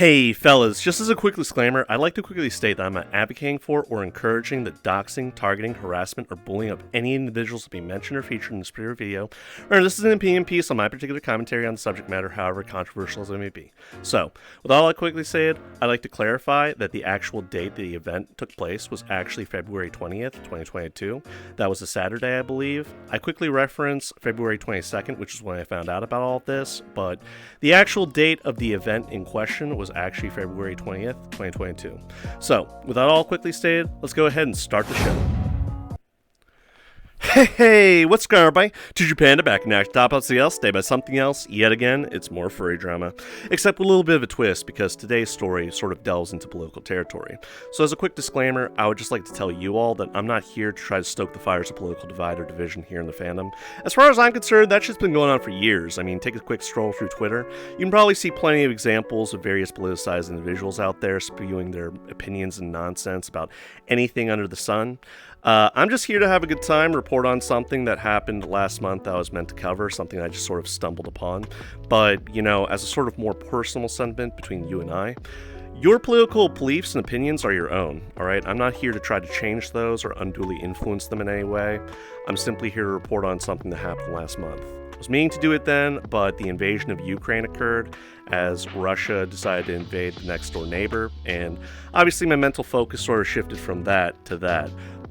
Hey fellas, just as a quick disclaimer, I'd like to quickly state that I'm not advocating for or encouraging the doxing, targeting, harassment, or bullying of any individuals to be mentioned or featured in this particular video, or this is an opinion piece on my particular commentary on the subject matter, however controversial as it may be. So, with all that quickly said, I'd like to clarify that the actual date the event took place was actually February 20th, 2022. That was a Saturday, I believe. I quickly reference February 22nd, which is when I found out about all of this, but the actual date of the event in question was actually February 20th, 2022. So, with that all quickly stated, let's go ahead and start the show. Hey, what's going on, everybody? Teacher Panda back in action. Top something else, stay by something else. Yet again, it's more furry drama, except with a little bit of a twist because today's story sort of delves into political territory. So as a quick disclaimer, I would just like to tell you all that I'm not here to try to stoke the fires of political divide or division here in the fandom. As far as I'm concerned, that shit's been going on for years. I mean, take a quick stroll through Twitter. You can probably see plenty of examples of various politicized individuals out there spewing their opinions and nonsense about anything under the sun. I'm just here to have a good time, report on something that happened last month that I was meant to cover, something I just sort of stumbled upon. But, you know, as a sort of more personal sentiment between you and I, your political beliefs and opinions are your own, alright? I'm not here to try to change those or unduly influence them in any way. I'm simply here to report on something that happened last month. I was meaning to do it then, but the invasion of Ukraine occurred as Russia decided to invade the next door neighbor, and obviously my mental focus sort of shifted from that to that.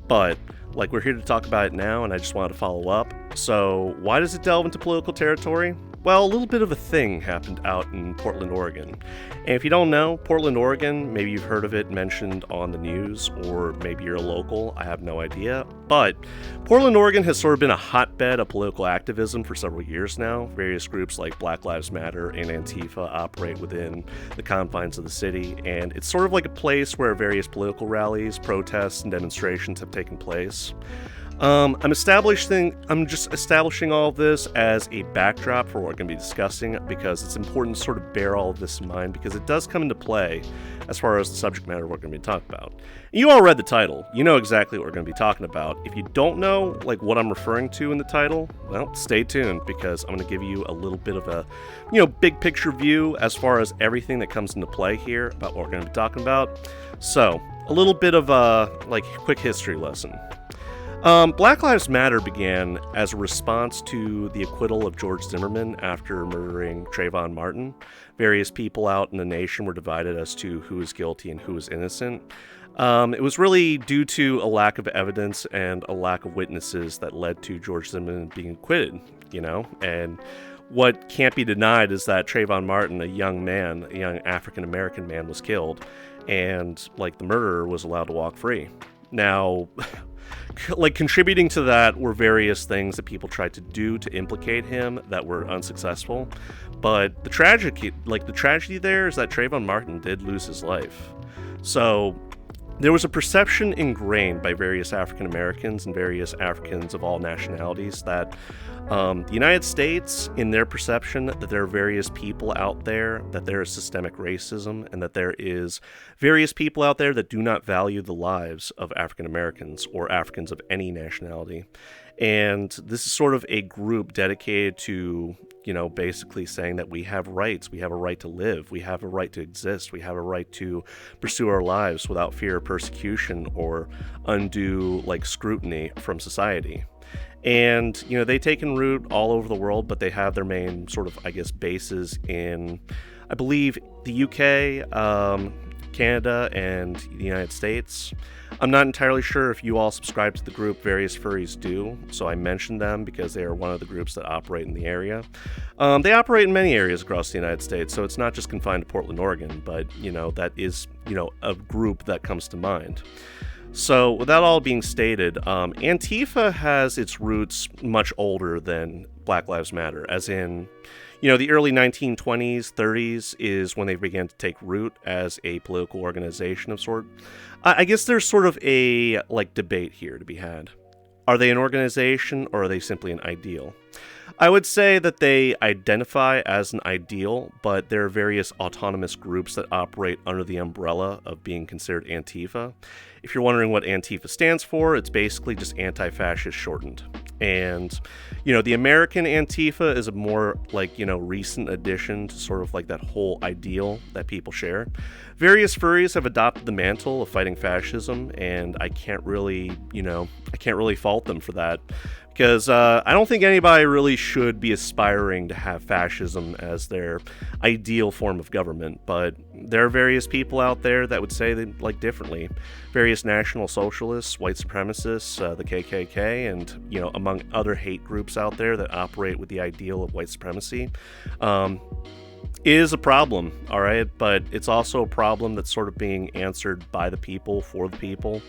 But, like, we're here to talk about it now, and I just wanted to follow up. So, why does it delve into political territory? Well, a little bit of a thing happened out in Portland, Oregon. And if you don't know, Portland, Oregon, maybe you've heard of it mentioned on the news, or maybe you're a local, I have no idea. But Portland, Oregon has sort of been a hotbed of political activism for several years now. Various groups like Black Lives Matter and Antifa operate within the confines of the city, and it's sort of like a place where various political rallies, protests, and demonstrations have taken place. I'm just establishing all of this as a backdrop for what we're going to be discussing because it's important to sort of bear all of this in mind because it does come into play as far as the subject matter we're going to be talking about. You all read the title. You know exactly what we're going to be talking about. If you don't know like what I'm referring to in the title, well, stay tuned because I'm going to give you a little bit of a, big picture view as far as everything that comes into play here about what we're going to be talking about. So, a little bit of a quick history lesson. Black Lives Matter began as a response to the acquittal of George Zimmerman after murdering Trayvon Martin. Various people out in the nation were divided as to who was guilty and who was innocent. It was really due to a lack of evidence and a lack of witnesses that led to George Zimmerman being acquitted, and what can't be denied is that Trayvon Martin, a young African-American man, was killed, and, the murderer was allowed to walk free. Now, contributing to that were various things that people tried to do to implicate him that were unsuccessful. But the tragedy there is that Trayvon Martin did lose his life. So there was a perception ingrained by various African Americans and various Africans of all nationalities that the United States, in their perception, that there are various people out there, that there is systemic racism, and that there is various people out there that do not value the lives of African Americans or Africans of any nationality. And this is sort of a group dedicated to, basically saying that we have rights, we have a right to live, we have a right to exist, we have a right to pursue our lives without fear of persecution or undue, scrutiny from society. And, they've taken root all over the world, but they have their main sort of, bases in, I believe, the UK, Canada, and the United States. I'm not entirely sure if you all subscribe to the group Various Furries do, so I mentioned them because they are one of the groups that operate in the area. They operate in many areas across the United States, so it's not just confined to Portland, Oregon, but, that is, a group that comes to mind. So, with that all being stated, Antifa has its roots much older than Black Lives Matter, as in, the early 1920s, 30s is when they began to take root as a political organization of sort. I guess there's sort of a, debate here to be had. Are they an organization, or are they simply an ideal? I would say that they identify as an ideal, but there are various autonomous groups that operate under the umbrella of being considered Antifa. If you're wondering what Antifa stands for, it's basically just anti-fascist shortened. And, the American Antifa is a more, recent addition to sort of like that whole ideal that people share. Various furries have adopted the mantle of fighting fascism, and I can't really fault them for that. Because I don't think anybody really should be aspiring to have fascism as their ideal form of government, but there are various people out there that would say they like differently. Various National Socialists, white supremacists, the KKK, and, among other hate groups out there that operate with the ideal of white supremacy. Is a problem, all right? But it's also a problem that's sort of being answered by the people, for the people.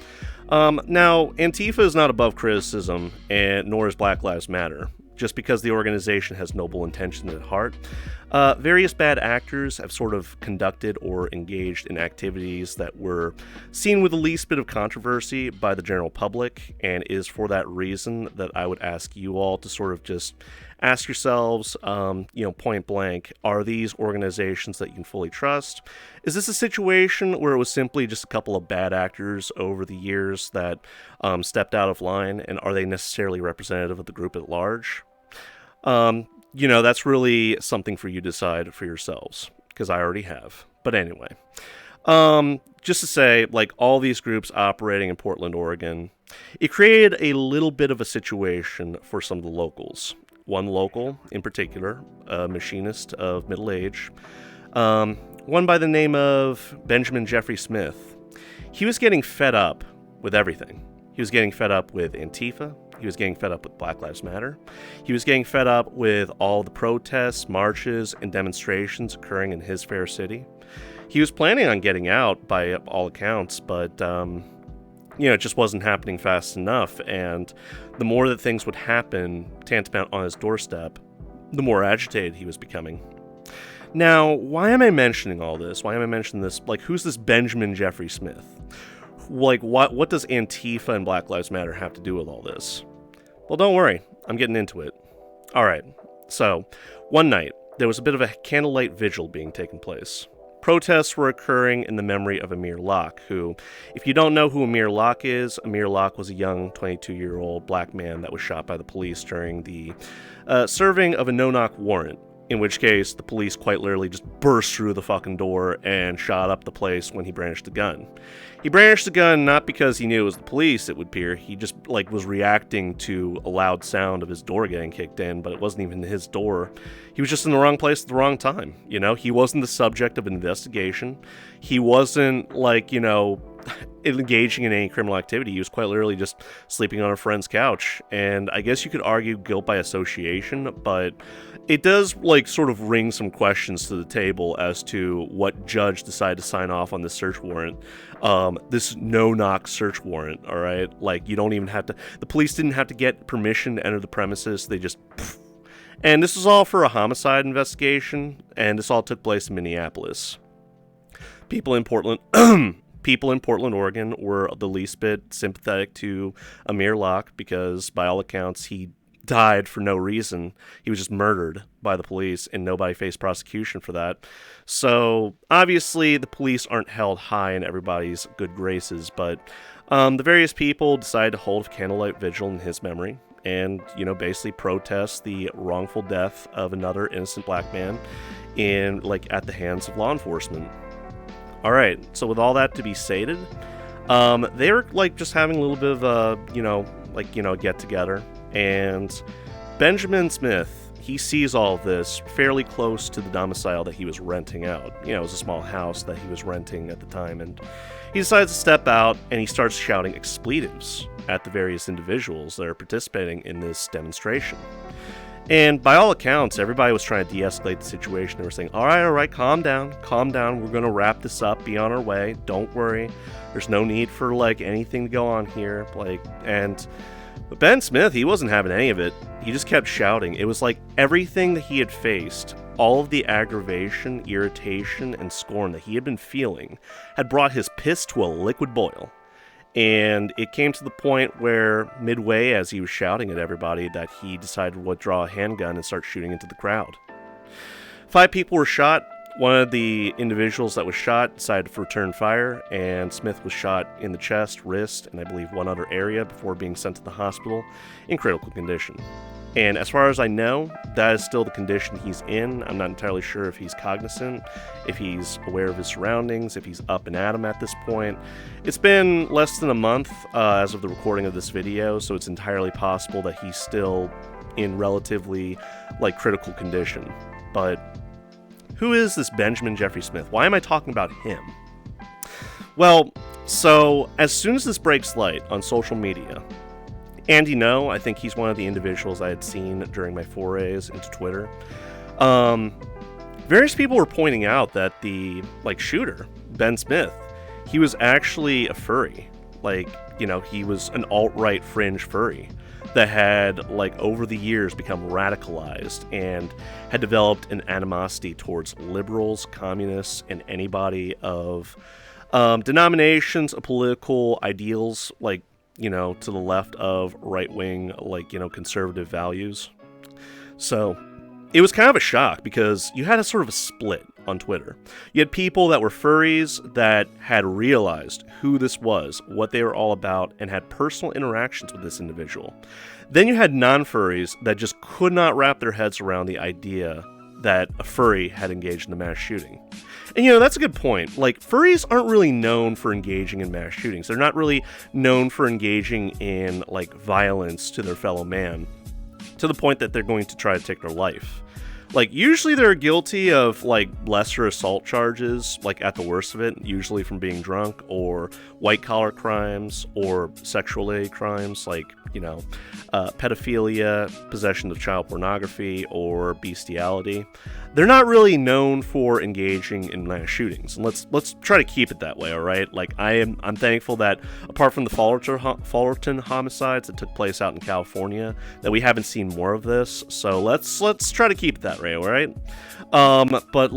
Now, Antifa is not above criticism, and nor is Black Lives Matter. Just because the organization has noble intentions at heart, various bad actors have sort of conducted or engaged in activities that were seen with the least bit of controversy by the general public, and it is for that reason that I would ask you all to sort of just ask yourselves, point blank, are these organizations that you can fully trust? Is this a situation where it was simply just a couple of bad actors over the years that stepped out of line, and are they necessarily representative of the group at large? That's really something for you to decide for yourselves, because I already have. But anyway, just to say, all these groups operating in Portland, Oregon, it created a little bit of a situation for some of the locals. One local, in particular, a machinist of middle age, one by the name of Benjamin Jeffrey Smith. He was getting fed up with everything. He was getting fed up with Antifa. He was getting fed up with Black Lives Matter. He was getting fed up with all the protests, marches, and demonstrations occurring in his fair city. He was planning on getting out by all accounts, but it just wasn't happening fast enough, and the more that things would happen tantamount on his doorstep, the more agitated he was becoming. Now, why am I mentioning all this? Why am I mentioning this? Who's this Benjamin Jeffrey Smith? What does Antifa and Black Lives Matter have to do with all this? Well, don't worry, I'm getting into it. Alright, so, one night, there was a bit of a candlelight vigil being taken place. Protests were occurring in the memory of Amir Locke, who, if you don't know who Amir Locke is, Amir Locke was a young 22-year-old black man that was shot by the police during the serving of a no-knock warrant, in which case the police quite literally just burst through the fucking door and shot up the place when he brandished the gun. He brandished the gun not because he knew it was the police, it would appear. He just, was reacting to a loud sound of his door getting kicked in, but it wasn't even his door. He was just in the wrong place at the wrong time, He wasn't the subject of an investigation. He wasn't, engaging in any criminal activity. He was quite literally just sleeping on a friend's couch. And I guess you could argue guilt by association, but it does, sort of ring some questions to the table as to what judge decided to sign off on this search warrant. This no-knock search warrant, all right? You don't even have to... The police didn't have to get permission to enter the premises. They just... And this was all for a homicide investigation, and this all took place in Minneapolis. People in Portland, Oregon were the least bit sympathetic to Amir Locke because, by all accounts, he died for no reason. He was just murdered by the police, and nobody faced prosecution for that. So, obviously, the police aren't held high in everybody's good graces, but the various people decided to hold a candlelight vigil in his memory and, basically protest the wrongful death of another innocent black man at the hands of law enforcement. Alright, so with all that to be stated, they were, just having a little bit of a, get-together, and Benjamin Smith, he sees all of this fairly close to the domicile that he was renting out. It was a small house that he was renting at the time, and he decides to step out, and he starts shouting expletives at the various individuals that are participating in this demonstration. And by all accounts, everybody was trying to de-escalate the situation. They were saying, all right, calm down, we're going to wrap this up, be on our way, don't worry, there's no need for, anything to go on here, But Ben Smith, he wasn't having any of it. He just kept shouting. It was like everything that he had faced, all of the aggravation, irritation, and scorn that he had been feeling, had brought his piss to a liquid boil. And it came to the point where, midway as he was shouting at everybody, that he decided to withdraw a handgun and start shooting into the crowd. 5 people were shot, one of the individuals that was shot decided to return fire, and Smith was shot in the chest, wrist, and I believe one other area before being sent to the hospital in critical condition. And as far as I know, that is still the condition he's in. I'm not entirely sure if he's cognizant, if he's aware of his surroundings, if he's up and at 'em at this point. It's been less than a month as of the recording of this video, so it's entirely possible that he's still in relatively, critical condition. But who is this Benjamin Jeffrey Smith? Why am I talking about him? Well, so as soon as this breaks light on social media, Andy No, I think he's one of the individuals I had seen during my forays into Twitter. Various people were pointing out that the shooter, Ben Smith, he was actually a furry. He was an alt-right fringe furry that had, over the years become radicalized and had developed an animosity towards liberals, communists, and anybody of denominations of political ideals, to the left of right-wing, conservative values. So it was kind of a shock because you had a sort of a split on Twitter. You had people that were furries that had realized who this was, what they were all about, and had personal interactions with this individual. Then you had non-furries that just could not wrap their heads around the idea that a furry had engaged in a mass shooting. And, that's a good point. Furries aren't really known for engaging in mass shootings. They're not really known for engaging in, violence to their fellow man, to the point that they're going to try to take their life. Usually they're guilty of, lesser assault charges, at the worst of it, usually from being drunk, or white-collar crimes, or sexual crimes, pedophilia, possession of child pornography, or bestiality. They're not really known for engaging in mass shootings, and let's try to keep it that way, all right? I'm thankful that apart from the Fullerton homicides that took place out in California, that we haven't seen more of this. So let's try to keep it that way, all right? But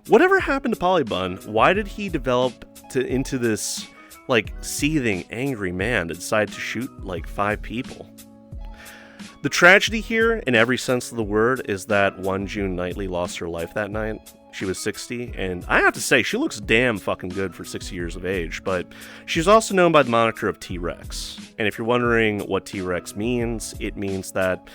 whatever happened to Polybun? Why did he develop into this seething, angry man that decided to shoot 5 people? The tragedy here, in every sense of the word, is that one June Knightley lost her life that night. She was 60, and I have to say, she looks damn fucking good for 60 years of age, but she's also known by the moniker of T-Rex. And if you're wondering what T-Rex means, it means that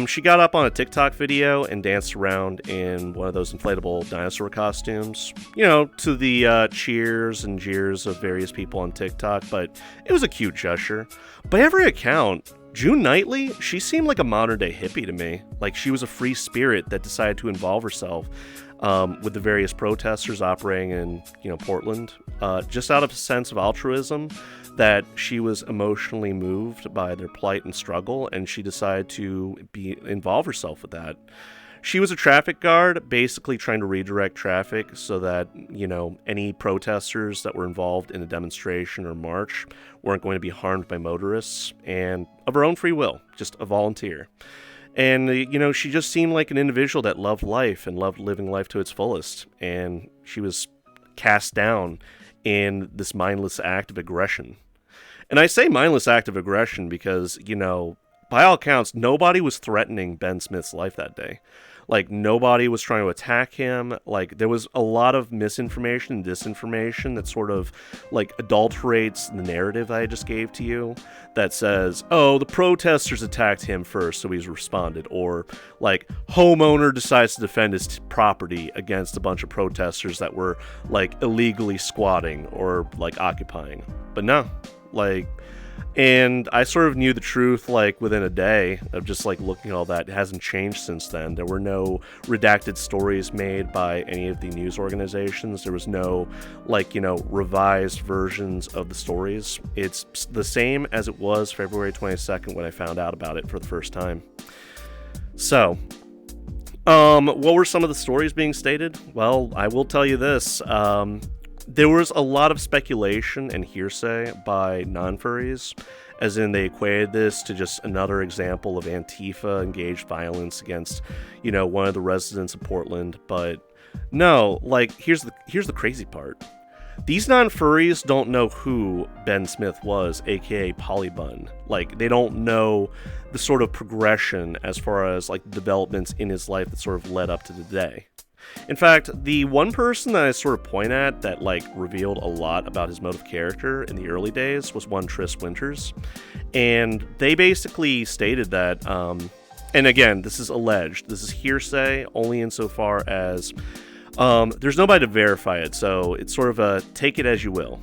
she got up on a TikTok video and danced around in one of those inflatable dinosaur costumes, to the cheers and jeers of various people on TikTok, but it was a cute gesture. By every account, June Knightley, she seemed like a modern-day hippie to me. She was a free spirit that decided to involve herself with the various protesters operating in, Portland, just out of a sense of altruism, that she was emotionally moved by their plight and struggle, and she decided to involve herself with that. She was a traffic guard, basically trying to redirect traffic so that, any protesters that were involved in a demonstration or march weren't going to be harmed by motorists, and of her own free will, just a volunteer. And, she just seemed like an individual that loved life and loved living life to its fullest, and she was cast down in this mindless act of aggression. And I say mindless act of aggression because, by all accounts, nobody was threatening Ben Smith's life that day. Nobody was trying to attack him. There was a lot of misinformation and disinformation that sort of, adulterates the narrative I just gave to you, that says, oh, the protesters attacked him first, so he's responded, or, homeowner decides to defend his property against a bunch of protesters that were, illegally squatting or, occupying. But no, and I sort of knew the truth, within a day of just, looking at all that. It hasn't changed since then. There were no redacted stories made by any of the news organizations. There was no, revised versions of the stories. It's the same as it was February 22nd when I found out about it for the first time. So, what were some of the stories being stated? Well, I will tell you this. There was a lot of speculation and hearsay by non-furries, as in they equated this to just another example of Antifa engaged violence against, one of the residents of Portland. But no, here's the crazy part. These non-furries don't know who Ben Smith was, aka Polybun. They don't know the sort of progression as far as developments in his life that sort of led up to today. In fact, the one person that I sort of point at that, like, revealed a lot about his mode of character in the early days was one Tris Winters. And they basically stated that, and again, this is alleged, this is hearsay only insofar as there's nobody to verify it, so it's sort of a take it as you will.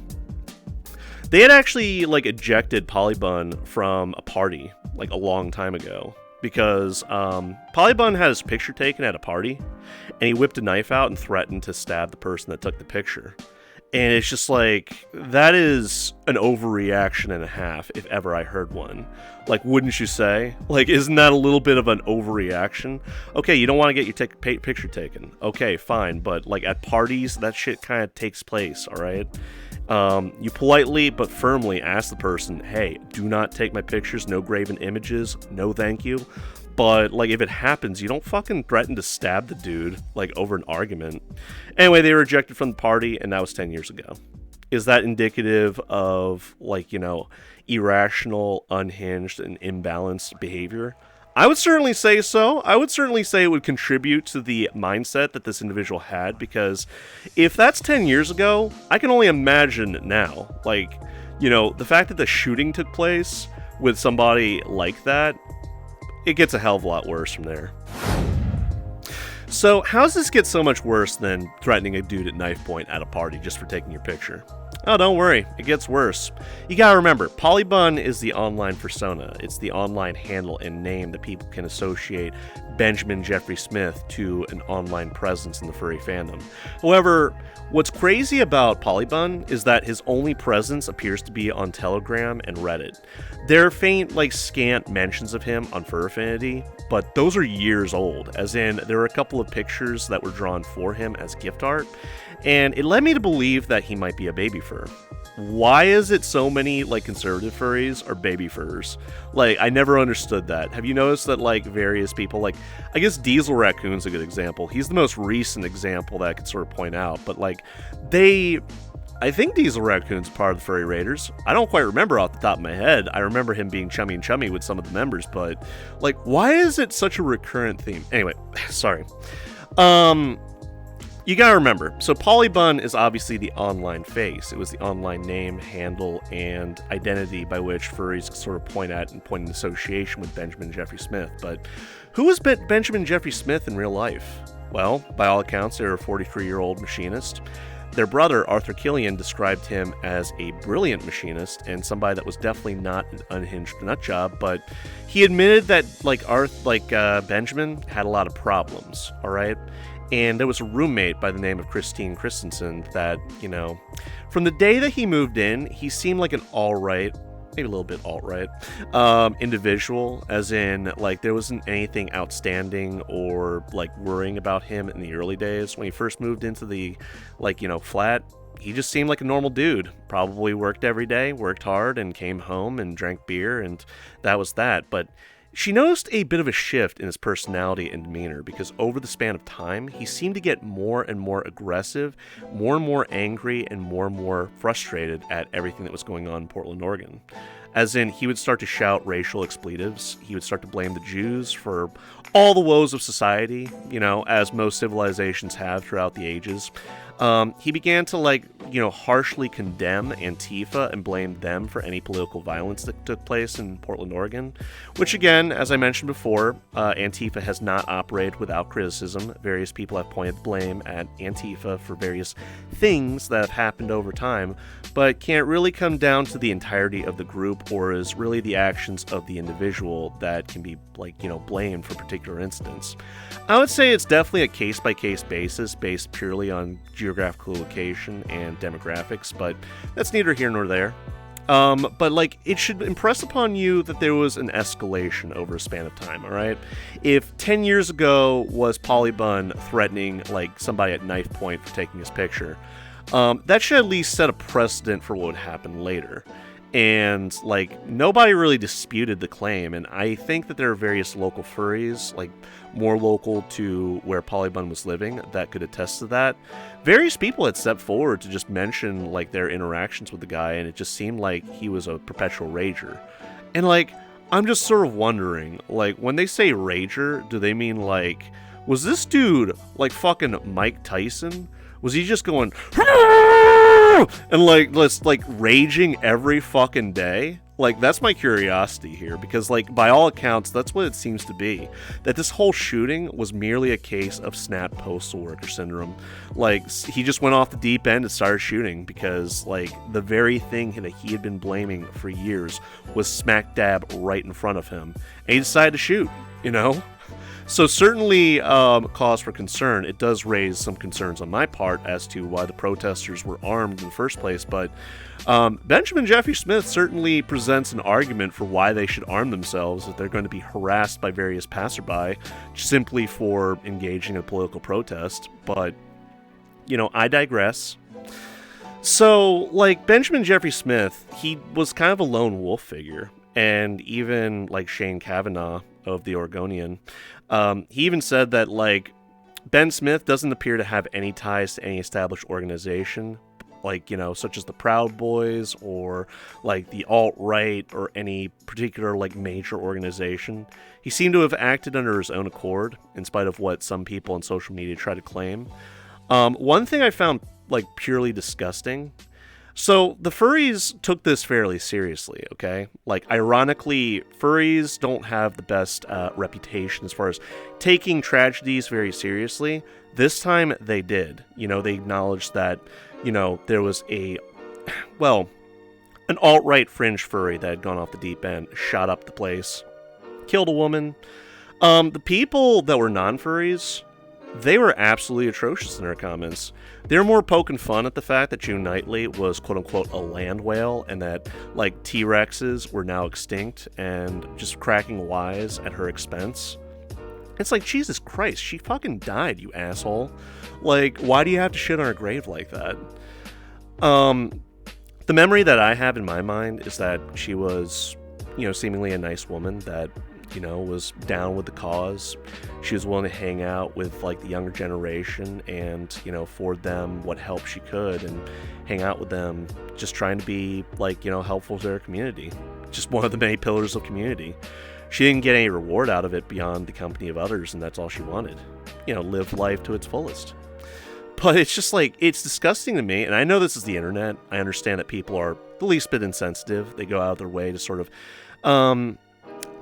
They had actually, like, ejected Polybun from a party, like, a long time ago, because Polybun had his picture taken at a party, and he whipped a knife out and threatened to stab the person that took the picture. And it's just like, that is an overreaction and a half, if ever I heard one. Like, wouldn't you say? Like, isn't that a little bit of an overreaction? Okay, you don't want to get your picture taken. Okay, fine, but, like, at parties, that shit kind of takes place, alright? You politely but firmly ask the person, hey, do not take my pictures, no graven images, no thank you. But, like, if it happens, you don't fucking threaten to stab the dude, like, over an argument. Anyway, they were ejected from the party, and that was 10 years ago. Is that indicative of, like, you know, irrational, unhinged, and imbalanced behavior? I would certainly say so. I would certainly say it would contribute to the mindset that this individual had, because if that's 10 years ago, I can only imagine now. Like, you know, the fact that the shooting took place with somebody like that, it gets a hell of a lot worse from there. So, how does this get so much worse than threatening a dude at knife point at a party just for taking your picture? Oh, don't worry, it gets worse. You gotta remember, Polybun is the online persona. It's the online handle and name that people can associate Benjamin Jeffrey Smith to an online presence in the furry fandom. However, what's crazy about Polybun is that his only presence appears to be on Telegram and Reddit. There are faint, like, scant mentions of him on Fur Affinity, but those are years old, as in there are a couple of pictures that were drawn for him as gift art, and it led me to believe that he might be a baby fur. Why is it so many, like, conservative furries are baby furs? Like, I never understood that. Have you noticed that, like, various people, like, I guess Diesel Raccoon's a good example. He's the most recent example that I could sort of point out, but, like, I think Diesel Raccoon's part of the Furry Raiders. I don't quite remember off the top of my head. I remember him being chummy and chummy with some of the members, but, like, why is it such a recurrent theme? Anyway, sorry. You gotta remember, so Polybun is obviously the online face. It was the online name, handle, and identity by which furries sort of point at and point in association with Benjamin Jeffrey Smith. But who is Benjamin Jeffrey Smith in real life? Well, by all accounts, they're a 43-year-old machinist. Their brother, Arthur Killian, described him as a brilliant machinist and somebody that was definitely not an unhinged nutjob, but he admitted that, Benjamin had a lot of problems, alright? And there was a roommate by the name of Christine Christensen that, you know, from the day that he moved in, he seemed like an alright, maybe a little bit alt-right, individual, as in, like, there wasn't anything outstanding or, like, worrying about him in the early days. When he first moved into the, like, you know, flat, he just seemed like a normal dude. Probably worked every day, worked hard, and came home and drank beer, and that was that. But she noticed a bit of a shift in his personality and demeanor, because over the span of time, he seemed to get more and more aggressive, more and more angry, and more frustrated at everything that was going on in Portland, Oregon. As in, he would start to shout racial expletives, he would start to blame the Jews for all the woes of society, you know, as most civilizations have throughout the ages. He began to, harshly condemn Antifa and blame them for any political violence that took place in Portland, Oregon, which, again, as I mentioned before, Antifa has not operated without criticism. Various people have pointed blame at Antifa for various things that have happened over time, but can't really come down to the entirety of the group, or is really the actions of the individual that can be, blamed for particular incidents. I would say it's definitely a case-by-case basis, based purely on geographical location and demographics, but that's neither here nor there. But it should impress upon you that there was an escalation over a span of time, alright? If 10 years ago was Polybun threatening, somebody at knife point for taking his picture, that should at least set a precedent for what would happen later. And, nobody really disputed the claim, and I think that there are various local furries, more local to where Polybun was living, that could attest to that. Various people had stepped forward to just mention, their interactions with the guy, and it just seemed like he was a perpetual rager. And, I'm just sort of wondering, when they say rager, do they mean, Was this dude like fucking Mike Tyson? Was he just going and like raging every fucking day? Like, that's my curiosity here, because like by all accounts that's what it seems to be, that this whole shooting was merely a case of snap postal worker syndrome. Like, he just went off the deep end and started shooting because like the very thing that he had been blaming for years was smack dab right in front of him, and he decided to shoot, you know. So certainly cause for concern. It does raise some concerns on my part as to why the protesters were armed in the first place, but Benjamin Jeffrey Smith certainly presents an argument for why they should arm themselves if they're going to be harassed by various passerby simply for engaging in a political protest. But, you know, I digress. So, like, Benjamin Jeffrey Smith, he was kind of a lone wolf figure, and even like Shane Kavanaugh of the Oregonian, he even said that like Ben Smith doesn't appear to have any ties to any established organization, like, you know, such as the Proud Boys or like the alt-right or any particular like major organization. He seemed to have acted under his own accord, in spite of what some people on social media try to claim. One thing I found like purely disgusting. So the furries took this fairly seriously, okay? Like, ironically, furries don't have the best reputation as far as taking tragedies very seriously. This time they did. You know, they acknowledged that, you know, there was an alt-right fringe furry that had gone off the deep end, shot up the place, killed a woman. The people that were non-furries, they were absolutely atrocious in their comments. They were more poking fun at the fact that June Knightley was quote-unquote a land whale and that, like, T-Rexes were now extinct, and just cracking wise at her expense. It's like, Jesus Christ, she fucking died, you asshole. Like, why do you have to shit on her grave like that? The memory that I have in my mind is that she was, you know, seemingly a nice woman that, you know, was down with the cause. She was willing to hang out with like the younger generation and, you know, afford them what help she could and hang out with them, just trying to be like, you know, helpful to their community. Just one of the many pillars of community. She didn't get any reward out of it beyond the company of others, and that's all she wanted. You know, live life to its fullest. But it's just like, it's disgusting to me, and I know this is the internet. I understand that people are the least bit insensitive. They go out of their way to sort of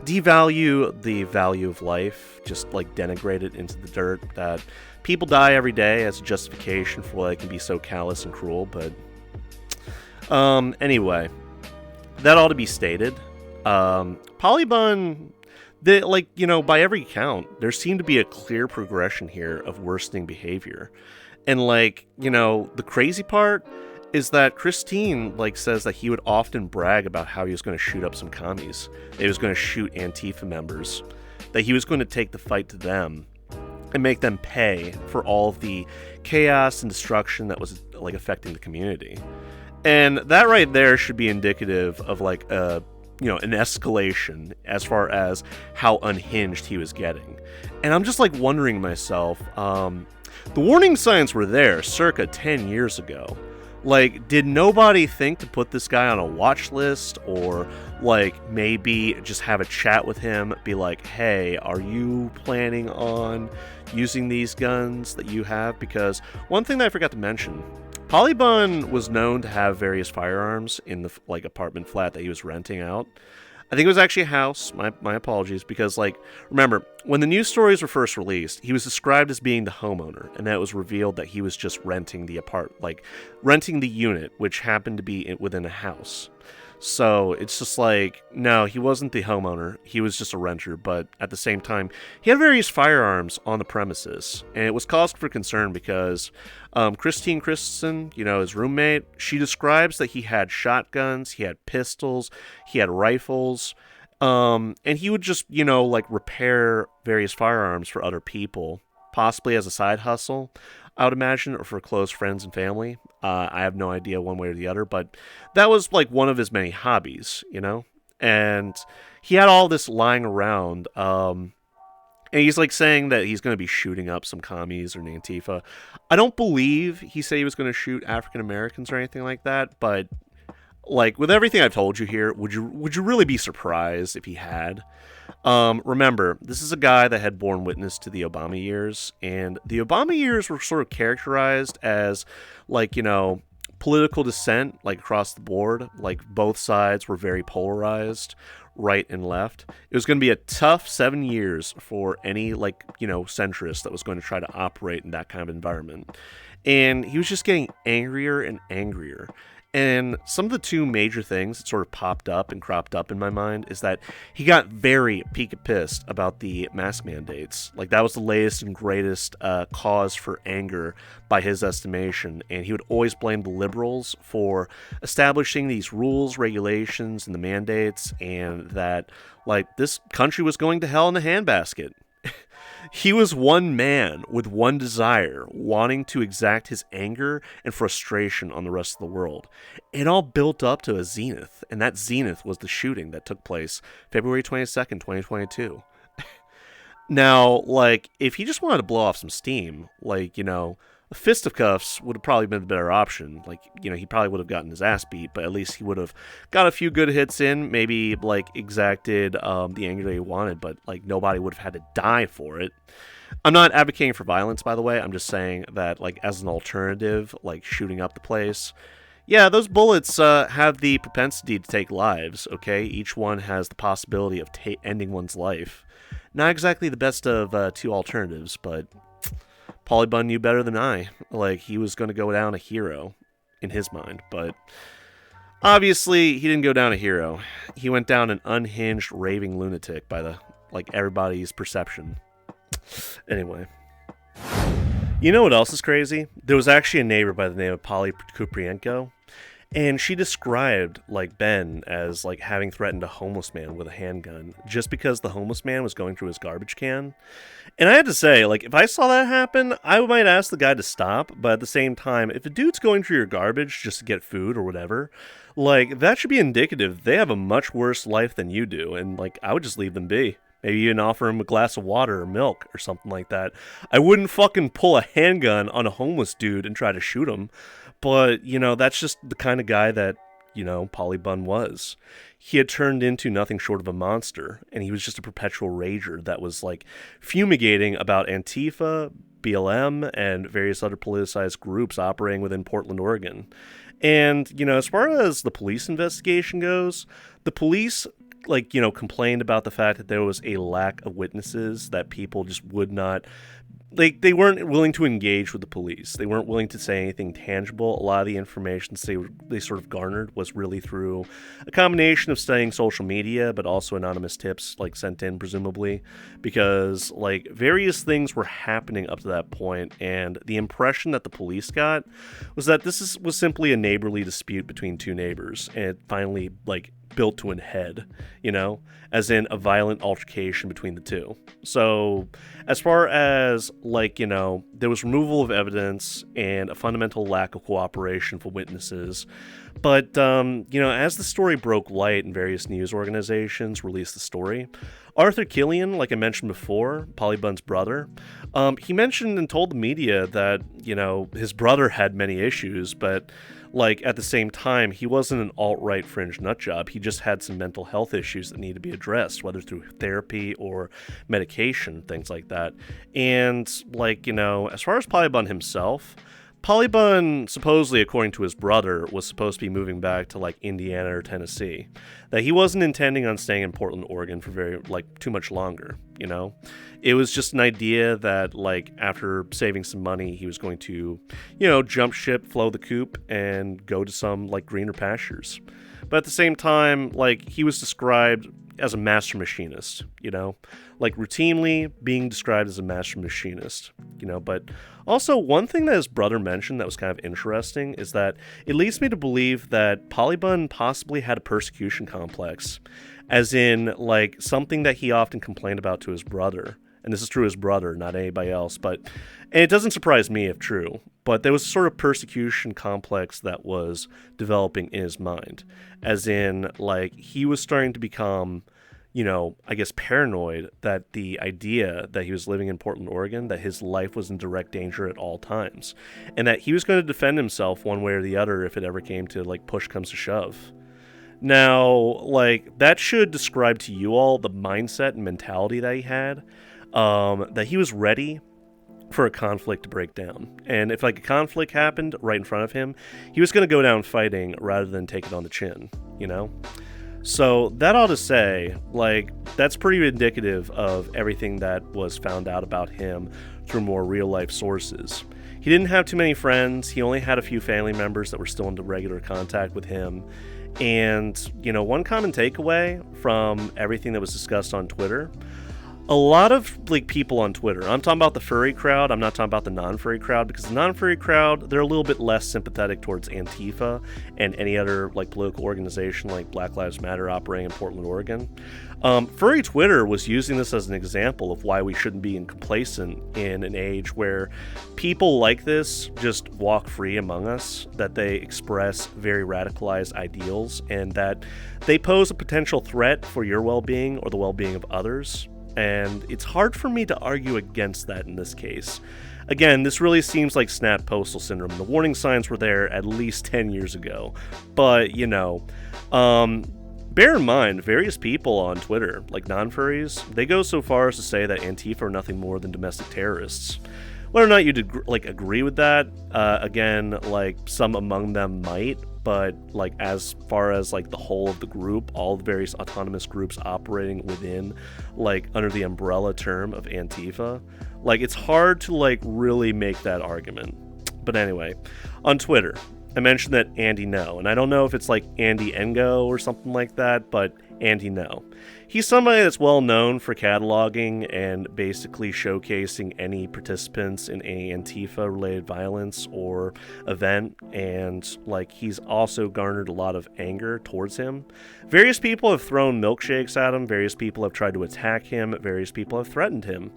devalue the value of life, just like denigrate it into the dirt, that people die every day as a justification for why they can be so callous and cruel. But anyway, that ought to be stated. Polybun, like, you know, by every count, there seemed to be a clear progression here of worsening behavior. And like, you know, the crazy part is that Christine, like, says that he would often brag about how he was going to shoot up some commies, that he was going to shoot Antifa members, that he was going to take the fight to them and make them pay for all of the chaos and destruction that was, like, affecting the community. And that right there should be indicative of, like, you know, an escalation as far as how unhinged he was getting. And I'm just, like, wondering to myself, the warning signs were there circa 10 years ago. Like, did nobody think to put this guy on a watch list, or like maybe just have a chat with him, be like, hey, are you planning on using these guns that you have? Because one thing that I forgot to mention, Polybun was known to have various firearms in the like apartment flat that he was renting out. I think it was actually a house. My apologies, because, like, remember, when the news stories were first released, he was described as being the homeowner, and then it was revealed that he was just renting the renting the unit, which happened to be within a house. So it's just like, no, he wasn't the homeowner. He was just a renter, but at the same time, he had various firearms on the premises, and it was cause for concern because Christine Christensen, you know, his roommate, she describes that he had shotguns, he had pistols, he had rifles, and he would just, you know, like, repair various firearms for other people, possibly as a side hustle, I would imagine, or for close friends and family. I have no idea one way or the other, but that was like one of his many hobbies, you know? And he had all this lying around, and he's like saying that he's going to be shooting up some commies or Antifa. I don't believe he said he was going to shoot African Americans or anything like that, but Like, with everything I've told you here, would you really be surprised if he had? Remember, this is a guy that had borne witness to the Obama years, and the Obama years were sort of characterized as, like, political dissent, like, across the board. Like, both sides were very polarized, right and left. It was going to be a tough 7 years for any, like, centrist that was going to try to operate in that kind of environment. And he was just getting angrier and angrier. And some of the two major things that sort of popped up and cropped up in my mind is that he got very pissed about the mask mandates. Like, that was the latest and greatest cause for anger by his estimation. And he would always blame the liberals for establishing these rules, regulations, and the mandates, and that, like, this country was going to hell in a handbasket. He was one man with one desire, wanting to exact his anger and frustration on the rest of the world. It all built up to a zenith, and that zenith was the shooting that took place February 22nd, 2022. Now, like, if he just wanted to blow off some steam, like, a fisticuffs would have probably been the better option. Like, he probably would have gotten his ass beat, but at least he would have got a few good hits in, maybe, like, exacted the anger that he wanted, but, like, nobody would have had to die for it. I'm not advocating for violence, by the way. I'm just saying that, like, as an alternative, like, shooting up the place, yeah, those bullets have the propensity to take lives, okay? Each one has the possibility of ending one's life. Not exactly the best of two alternatives, but Polybun knew better than I. Like, he was going to go down a hero in his mind, but obviously he didn't go down a hero. He went down an unhinged, raving lunatic by everybody's perception. Anyway. You know what else is crazy? There was actually a neighbor by the name of Polly Kuprienko, and she described, like, Ben as, like, having threatened a homeless man with a handgun just because the homeless man was going through his garbage can. And I had to say, like, if I saw that happen, I might ask the guy to stop, but at the same time, if a dude's going through your garbage just to get food or whatever, like, that should be indicative they have a much worse life than you do, and, like, I would just leave them be. Maybe even offer him a glass of water or milk or something like that. I wouldn't fucking pull a handgun on a homeless dude and try to shoot him. But, that's just the kind of guy that, Polybun was. He had turned into nothing short of a monster, and he was just a perpetual rager that was, like, fumigating about Antifa, BLM, and various other politicized groups operating within Portland, Oregon. And, as far as the police investigation goes, the police, like, complained about the fact that there was a lack of witnesses, that people just would not, they weren't willing to engage with the police. They weren't willing to say anything tangible. A lot of the information they sort of garnered was really through a combination of studying social media, but also anonymous tips, like, sent in, presumably, because, like, various things were happening up to that point, and the impression that the police got was that this was simply a neighborly dispute between two neighbors, and it finally, like, built to a head, as in a violent altercation between the two. So, as far as, like, there was removal of evidence and a fundamental lack of cooperation for witnesses. But, as the story broke light and various news organizations released the story, Arthur Killian, like I mentioned before, Polybun's brother, he mentioned and told the media that, his brother had many issues, but, like, at the same time, he wasn't an alt-right fringe nutjob. He just had some mental health issues that need to be addressed, whether through therapy or medication, things like that. And, like, as far as Polybun himself, Polybun, supposedly, according to his brother, was supposed to be moving back to, like, Indiana or Tennessee. That he wasn't intending on staying in Portland, Oregon for too much longer, It was just an idea that, like, after saving some money, he was going to, jump ship, flow the coop, and go to some, like, greener pastures. But at the same time, like, he was described as a master machinist, like, routinely being described as a master machinist, but also one thing that his brother mentioned that was kind of interesting is that it leads me to believe that Polybun possibly had a persecution complex, as in, like, something that he often complained about to his brother. And this is true of his brother, not anybody else, and it doesn't surprise me if true, but there was a sort of persecution complex that was developing in his mind, as in, like, he was starting to become, I guess paranoid that the idea that he was living in Portland, Oregon, that his life was in direct danger at all times, and that he was going to defend himself one way or the other if it ever came to, like, push comes to shove. Now, like, that should describe to you all the mindset and mentality that he had, that he was ready for a conflict to break down. And if, like, a conflict happened right in front of him, he was going to go down fighting rather than take it on the chin, So that ought to say, like, that's pretty indicative of everything that was found out about him through more real-life sources. He didn't have too many friends. He only had a few family members that were still in regular contact with him. And, one common takeaway from everything that was discussed on Twitter, a lot of, like, people on Twitter, I'm talking about the furry crowd, I'm not talking about the non-furry crowd, because the non-furry crowd, they're a little bit less sympathetic towards Antifa and any other, like, political organization like Black Lives Matter operating in Portland, Oregon. Furry Twitter was using this as an example of why we shouldn't be complacent in an age where people like this just walk free among us, that they express very radicalized ideals, and that they pose a potential threat for your well-being or the well-being of others. And it's hard for me to argue against that in this case. Again, this really seems like snap postal syndrome. The warning signs were there at least 10 years ago. But, bear in mind, various people on Twitter, like non-furries, they go so far as to say that Antifa are nothing more than domestic terrorists. Whether or not you'd agree with that, again, like, some among them might, but, like, as far as, like, the whole of the group, all the various autonomous groups operating within, like, under the umbrella term of Antifa, like, it's hard to, like, really make that argument. But anyway, on Twitter, I mentioned that Andy No, and I don't know if it's like Andy Ngo or something like that, but Andy No. He's somebody that's well known for cataloging and basically showcasing any participants in any Antifa-related violence or event, and, like, he's also garnered a lot of anger towards him. Various people have thrown milkshakes at him, various people have tried to attack him, various people have threatened him.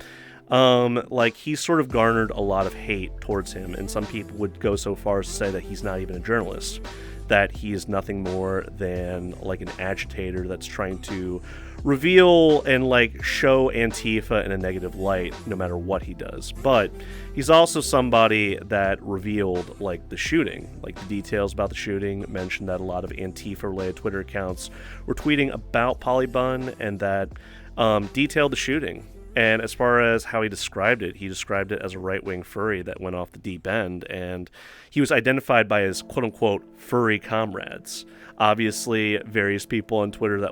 Like, he's sort of garnered a lot of hate towards him, and some people would go so far as to say that he's not even a journalist, that he is nothing more than, like, an agitator that's trying to reveal and, like, show Antifa in a negative light no matter what he does. But he's also somebody that revealed, like, the shooting, like, the details about the shooting, mentioned that a lot of Antifa-related Twitter accounts were tweeting about Polybun, and that detailed the shooting. And as far as how he described it as a right-wing furry that went off the deep end, and he was identified by his quote-unquote furry comrades. Obviously, various people on Twitter that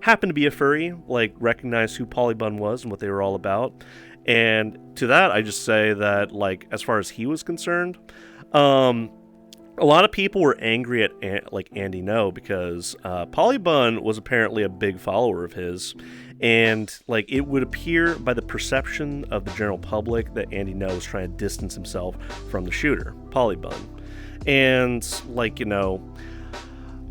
happened to be a furry, like, recognized who Polybun was and what they were all about. And to that, I just say that, like, as far as he was concerned, a lot of people were angry at, like, Andy No, because Polybun was apparently a big follower of his, and, like, it would appear by the perception of the general public that Andy No was trying to distance himself from the shooter, Polybun. And, like,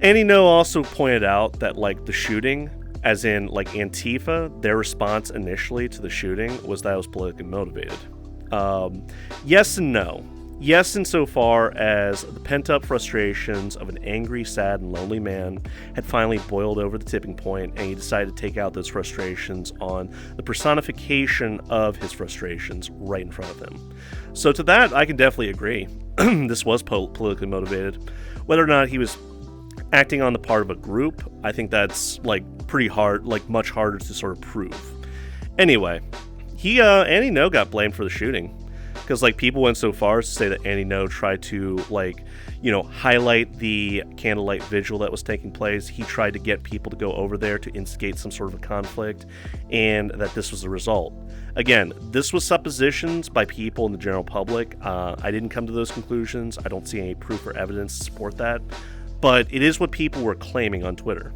Andy No also pointed out that, like, the shooting, as in, like, Antifa, their response initially to the shooting was that it was politically motivated. Yes and no. Yes, insofar as the pent-up frustrations of an angry, sad, and lonely man had finally boiled over the tipping point, and he decided to take out those frustrations on the personification of his frustrations right in front of him. So to that, I can definitely agree. This was politically motivated. Whether or not he was acting on the part of a group, I think that's, like, pretty hard, like, much harder to sort of prove. Anyway, Andy No got blamed for the shooting. Because, like, people went so far as to say that Andy No tried to, like, highlight the Candlelight Vigil that was taking place. He tried to get people to go over there to instigate some sort of a conflict, and that this was the result. Again, this was suppositions by people in the general public. I didn't come to those conclusions. I don't see any proof or evidence to support that. But it is what people were claiming on Twitter.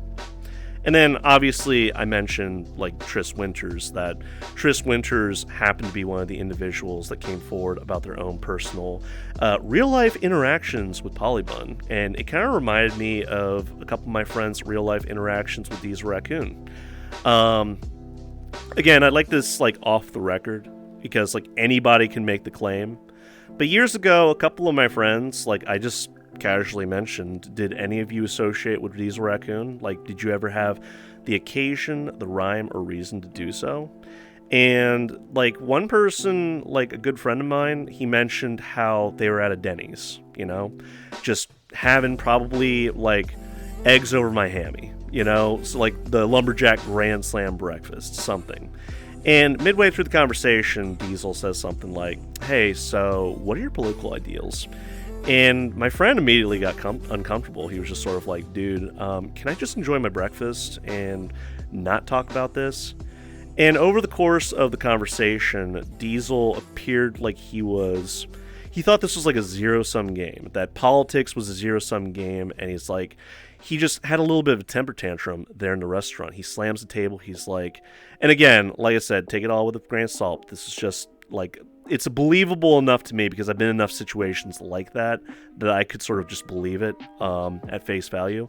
And then, obviously, I mentioned, like, Tris Winters, that Tris Winters happened to be one of the individuals that came forward about their own personal real-life interactions with Polybun. And it kind of reminded me of a couple of my friends' real-life interactions with Diesel Raccoon. Again, I like this, like, off the record, because, like, anybody can make the claim. But years ago, a couple of my friends, like, I just casually mentioned, did any of you associate with Diesel Raccoon? Like, did you ever have the occasion, the rhyme, or reason to do so. And, like, one person, like, a good friend of mine, he mentioned how they were at a Denny's, you know? Just having probably, like, eggs over my hammy, you know? So, like, the lumberjack grand slam breakfast, something. And midway through the conversation, Diesel says something like, hey, so what are your political ideals? And my friend immediately got uncomfortable. He was just sort of like, dude, can I just enjoy my breakfast and not talk about this? And over the course of the conversation, Diesel appeared like he thought this was like a zero-sum game, that politics was a zero-sum game, and he just had a little bit of a temper tantrum there in the restaurant. He slams the table, he's like, and again, like I said, take it all with a grain of salt. This is just, like, it's believable enough to me because I've been in enough situations like that I could sort of just believe it at face value.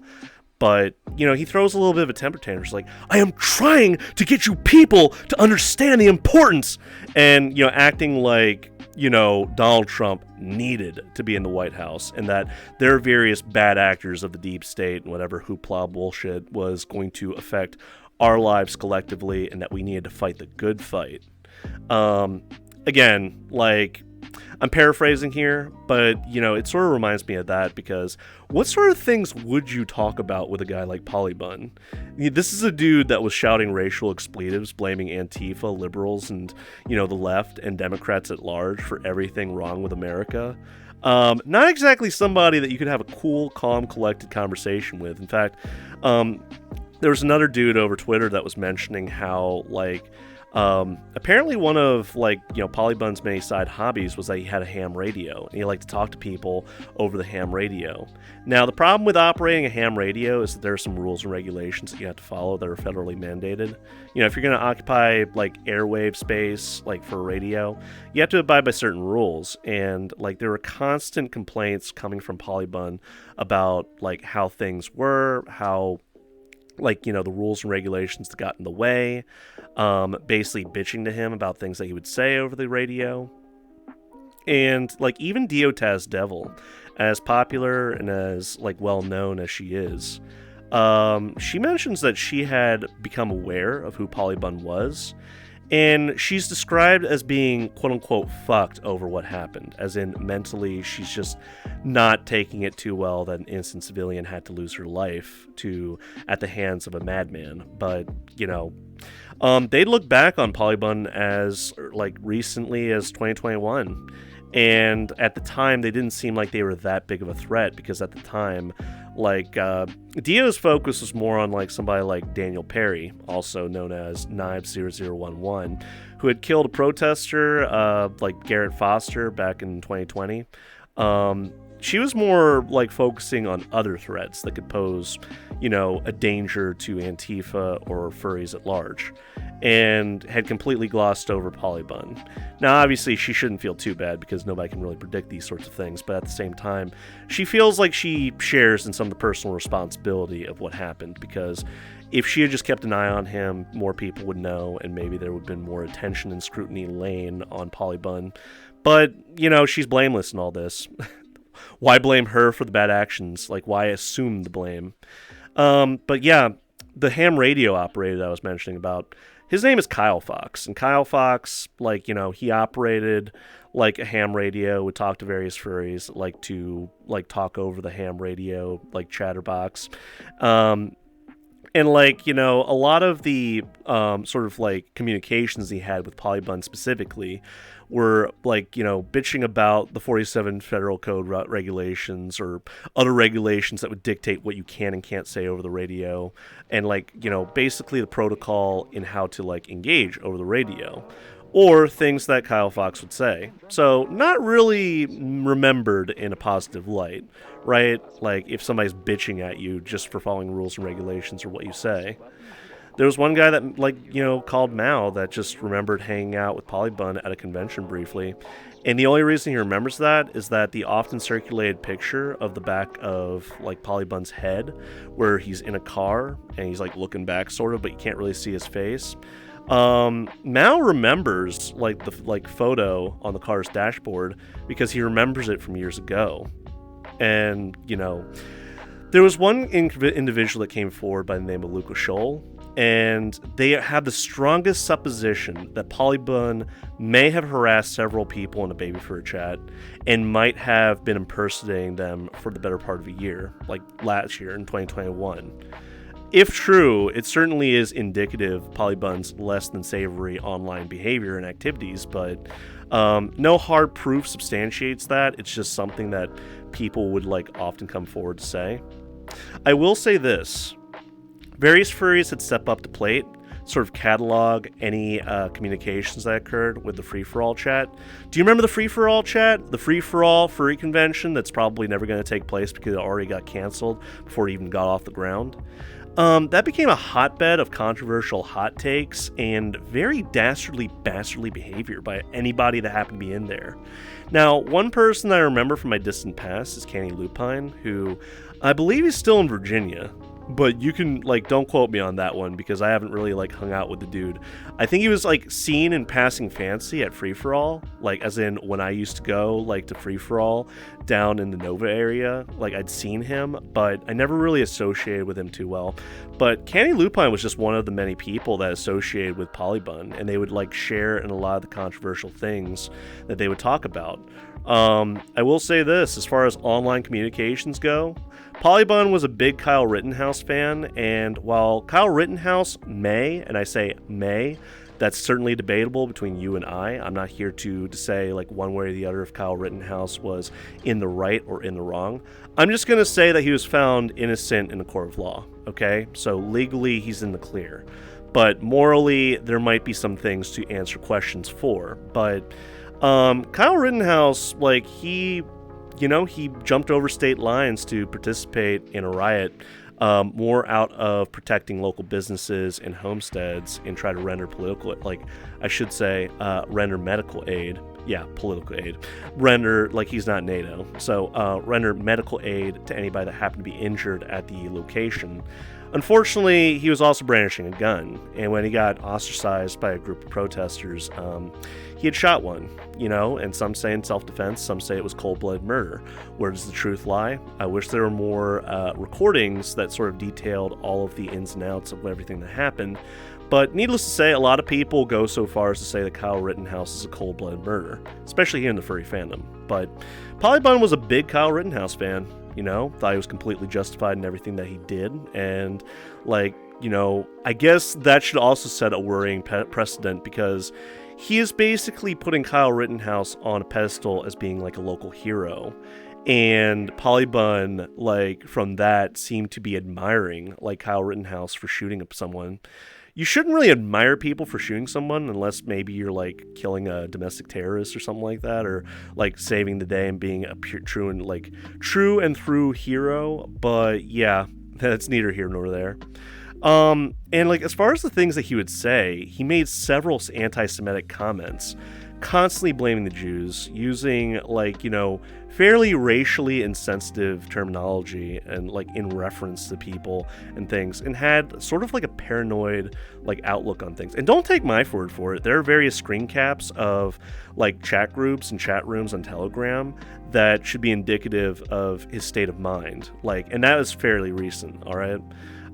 But, you know, he throws a little bit of a temper tantrum. He's like, I am trying to get you people to understand the importance. And, you know, acting like, you know, Donald Trump needed to be in the White House and that there are various bad actors of the deep state and whatever hoopla bullshit was going to affect our lives collectively and that we needed to fight the good fight. Again, like, I'm paraphrasing here, but, you know, it sort of reminds me of that because what sort of things would you talk about with a guy like Polybun? This is a dude that was shouting racial expletives, blaming Antifa, liberals, and, you know, the left and Democrats at large for everything wrong with America. Not exactly somebody that you could have a cool, calm, collected conversation with. In fact, there was another dude over Twitter that was mentioning how, like, apparently one of, like, you know, Polybun's many side hobbies was that he had a ham radio, and he liked to talk to people over the ham radio. Now, the problem with operating a ham radio is that there are some rules and regulations that you have to follow that are federally mandated. You know, if you're going to occupy, like, airwave space, like, for a radio, you have to abide by certain rules, and, like, there were constant complaints coming from Polybun about, like, how things were, how, like, you know, the rules and regulations that got in the way, basically bitching to him about things that he would say over the radio. And, like, even Diotaz Devil, as popular and as, like, well known as she is, she mentions that she had become aware of who Polybun was, and she's described as being quote-unquote fucked over what happened, as in mentally she's just not taking it too well that an innocent civilian had to lose her life at the hands of a madman. But, you know, they look back on Polybun as, like, recently as 2021, and at the time they didn't seem like they were that big of a threat, because at the time, like, Dio's focus was more on, like, somebody like Daniel Perry, also known as Knives 0011, who had killed a protester, like Garrett Foster, back in 2020. She was more, like, focusing on other threats that could pose, you know, a danger to Antifa or furries at large, and had completely glossed over Polybun. Now, obviously, she shouldn't feel too bad because nobody can really predict these sorts of things, but at the same time, she feels like she shares in some of the personal responsibility of what happened, because if she had just kept an eye on him, more people would know, and maybe there would have been more attention and scrutiny laying on Polybun. But, you know, she's blameless in all this. Why blame her for the bad actions? Like, why assume the blame? But yeah, the ham radio operator that I was mentioning about, his name is Kyle Fox. And Kyle Fox, like, you know, he operated, like, a ham radio, would talk to various furries, like, to, like, talk over the ham radio, like, chatterbox. And, like, you know, a lot of the sort of, like, communications he had with Polybun specifically were, like, you know, bitching about the 47 federal code regulations or other regulations that would dictate what you can and can't say over the radio, and, like, you know, basically the protocol in how to, like, engage over the radio, or things that Kyle Fox would say. So not really remembered in a positive light, right? Like, if somebody's bitching at you just for following rules and regulations or what you say. There was one guy that, like, you know, called Mao that just remembered hanging out with Polybun at a convention briefly. And the only reason he remembers that is that the often circulated picture of the back of, like, Polybun's head, where he's in a car and he's, like, looking back sort of, but you can't really see his face. Mao remembers, like, the, like, photo on the car's dashboard because he remembers it from years ago. And, you know, there was one individual that came forward by the name of Luca Scholl, and they have the strongest supposition that Polybun may have harassed several people in a baby fur chat and might have been impersonating them for the better part of a year, like last year in 2021. If true, it certainly is indicative of Polybun's less than savory online behavior and activities, but no hard proof substantiates that. It's just something that people would often come forward to say. I will say this. Various furries had stepped up to plate, sort of catalog any communications that occurred with the free-for-all chat. Do you remember the free-for-all chat? The free-for-all furry convention that's probably never going to take place because it already got canceled before it even got off the ground? That became a hotbed of controversial hot takes and very dastardly behavior by anybody that happened to be in there. Now, one person that I remember from my distant past is Candlelight, who I believe is still in Virginia. But you can, don't quote me on that one because I haven't really, hung out with the dude. I think he was, seen in passing fancy at Free-For-All, as in when I used to go, to Free-For-All down in the Nova area. I'd seen him, but I never really associated with him too well. But Candy Lupine was just one of the many people that associated with Polybun, and they would, share in a lot of the controversial things that they would talk about. I will say this, as far as online communications go, Polybun was a big Kyle Rittenhouse fan, and while Kyle Rittenhouse may, and I say may, that's certainly debatable between you and I'm not here to say one way or the other if Kyle Rittenhouse was in the right or in the wrong. I'm just going to say that he was found innocent in a court of law, okay? So legally he's in the clear. But morally, there might be some things to answer questions for. But Kyle Rittenhouse, he jumped over state lines to participate in a riot, more out of protecting local businesses and homesteads and try to render render medical aid. Yeah, political aid. Render, he's not NATO. So, render medical aid to anybody that happened to be injured at the location. Unfortunately, he was also brandishing a gun, and when he got ostracized by a group of protesters, he had shot one, and some say in self-defense, some say it was cold-blooded murder. Where does the truth lie? I wish there were more recordings that sort of detailed all of the ins and outs of everything that happened, but needless to say, a lot of people go so far as to say that Kyle Rittenhouse is a cold-blooded murderer, especially here in the furry fandom. But Polybun was a big Kyle Rittenhouse fan. Thought he was completely justified in everything that he did, and I guess that should also set a worrying precedent because he is basically putting Kyle Rittenhouse on a pedestal as being a local hero, and Polybun from that seemed to be admiring Kyle Rittenhouse for shooting up someone. You shouldn't really admire people for shooting someone unless maybe you're killing a domestic terrorist or something like that, or saving the day and being a true and through hero. But yeah, that's neither here nor there. And as far as the things that he would say, he made several anti-Semitic comments, constantly blaming the Jews, using fairly racially insensitive terminology and in reference to people and things, and had sort of a paranoid outlook on things. And don't take my word for it. There are various screen caps of chat groups and chat rooms on Telegram that should be indicative of his state of mind. And that is fairly recent, all right?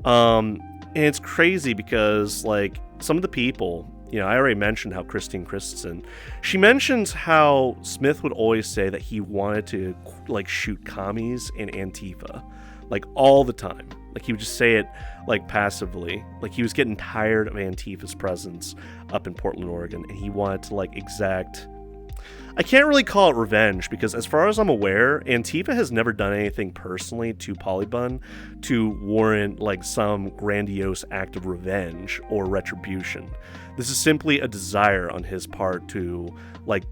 And it's crazy because some of the people, I already mentioned how Christine Christensen, she mentions how Smith would always say that he wanted to shoot commies and Antifa all the time. He would just say it passively, he was getting tired of Antifa's presence up in Portland, Oregon, and he wanted to exact, I can't really call it revenge because as far as I'm aware, Antifa has never done anything personally to Polybun to warrant some grandiose act of revenge or retribution. This is simply a desire on his part to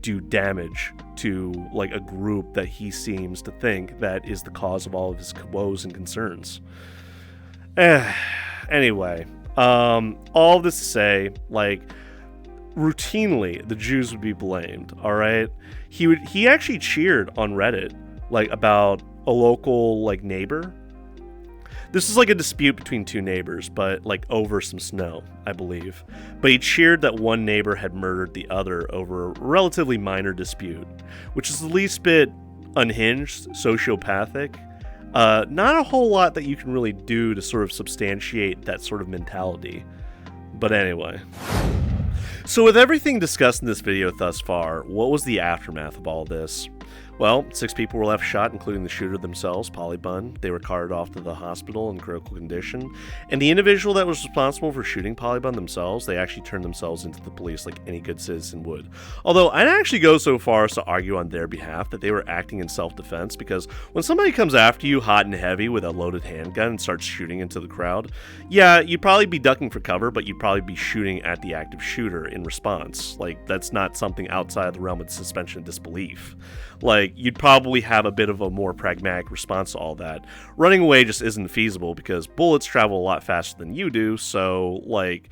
do damage to a group that he seems to think that is the cause of all of his woes and concerns. Anyway, all this to say, routinely the Jews would be blamed, all right? He actually cheered on Reddit about a local neighbor. This is a dispute between two neighbors, but over some snow, I believe. But he cheered that one neighbor had murdered the other over a relatively minor dispute, which is the least bit unhinged, sociopathic. Not a whole lot that you can really do to sort of substantiate that sort of mentality. But anyway. So with everything discussed in this video thus far, what was the aftermath of all this? Well, 6 people were left shot, including the shooter themselves, Polybun. They were carted off to the hospital in critical condition. And the individual that was responsible for shooting Polybun themselves, they actually turned themselves into the police like any good citizen would. Although, I'd actually go so far as to argue on their behalf that they were acting in self-defense, because when somebody comes after you hot and heavy with a loaded handgun and starts shooting into the crowd, yeah, you'd probably be ducking for cover, but you'd probably be shooting at the active shooter in response. Like, that's not something outside of the realm of suspension of disbelief. Like, you'd probably have a bit of a more pragmatic response to all that. Running away just isn't feasible because bullets travel a lot faster than you do, so, like,